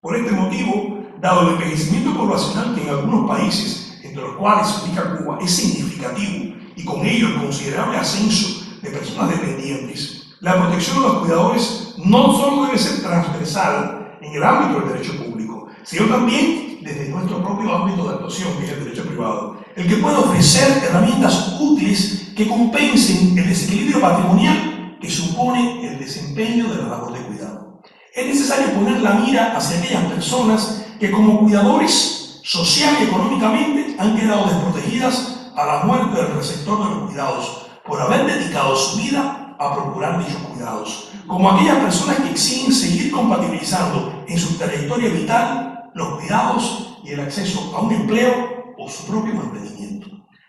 Por este motivo, dado el envejecimiento poblacional que en algunos países, entre los cuales se ubica Cuba, es significativo y con ello el considerable ascenso de personas dependientes, la protección de los cuidadores no solo debe ser transversal en el ámbito del derecho público, sino también desde nuestro propio ámbito de actuación, que es el derecho privado, el que puede ofrecer herramientas útiles que compensen el desequilibrio patrimonial que supone el desempeño de la labor de cuidado. Es necesario poner la mira hacia aquellas personas que como cuidadores social y económicamente han quedado desprotegidas a la muerte del receptor de los cuidados por haber dedicado su vida a procurar dichos cuidados, como aquellas personas que exigen seguir compatibilizando en su trayectoria vital los cuidados y el acceso a un empleo o su propio mantenimiento.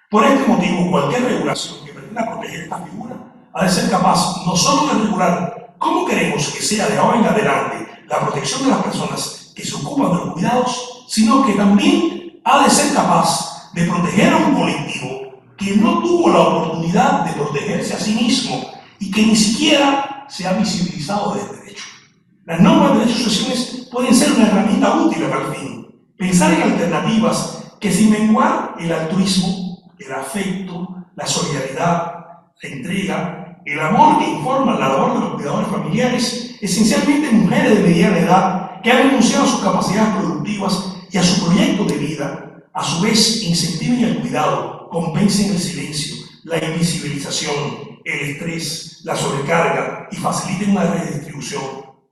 Por este motivo, cualquier regulación que pretenda proteger esta figura ha de ser capaz no solo de regular cómo queremos que sea de ahora en adelante la protección de las personas que se ocupan de los cuidados, sino que también ha de ser capaz de proteger a un colectivo que no tuvo la oportunidad de protegerse a sí mismo y que ni siquiera se ha visibilizado de este derecho. Las normas de derechos y sucesiones pueden ser una herramienta útil para el fin. Pensar en alternativas que sin menguar el altruismo, el afecto, la solidaridad, la entrega, el amor que informan la labor de los cuidadores familiares, esencialmente mujeres de mediana edad que han renunciado a sus capacidades productivas y a su proyecto de vida, a su vez incentiven el cuidado, compensen el silencio, la invisibilización, el estrés, la sobrecarga y faciliten una redistribución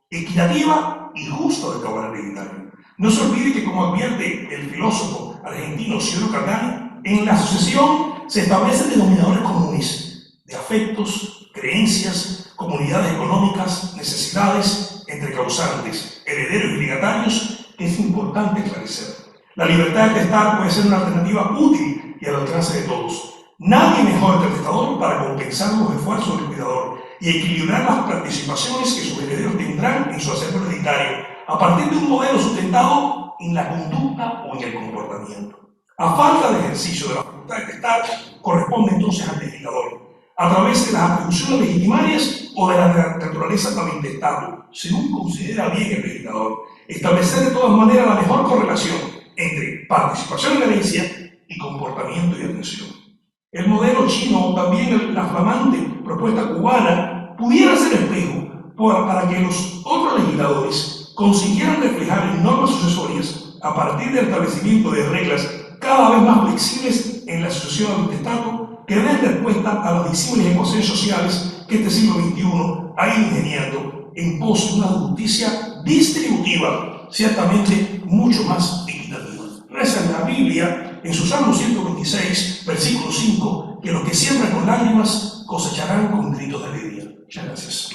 equitativa y justa del caudal hereditario. No se olvide que, como advierte el filósofo argentino Ciro Calcani, en la sucesión se establecen denominadores comunes de afectos, creencias, comunidades económicas, necesidades entre causantes, herederos y legatarios, que es importante esclarecer. La libertad de testar puede ser una alternativa útil y al alcance de todos. Nadie mejor que el testador para compensar los esfuerzos del cuidador y equilibrar las participaciones que sus herederos tendrán en su acervo hereditario a partir de un modelo sustentado en la conducta o en el comportamiento. A falta de ejercicio de la facultad de testar, corresponde entonces al legislador, a través de las atribuciones legitimarias o de la naturaleza del testado, según considera bien el legislador, establecer de todas maneras la mejor correlación entre participación en la herencia y comportamiento y atención. El modelo chino, también la flamante propuesta cubana, pudiera ser espejo para que los otros legisladores consiguieran reflejar en normas sucesorias, a partir del establecimiento de reglas cada vez más flexibles en la sucesión del testado, que den respuesta a las disímiles ecuaciones sociales que este siglo XXI ha ido ingeniando en pos de una justicia distributiva, ciertamente mucho más equitativa. Reza en la Biblia, en su Salmo 126, versículo 5, que los que siembran con lágrimas cosecharán con gritos de alegría. Muchas gracias.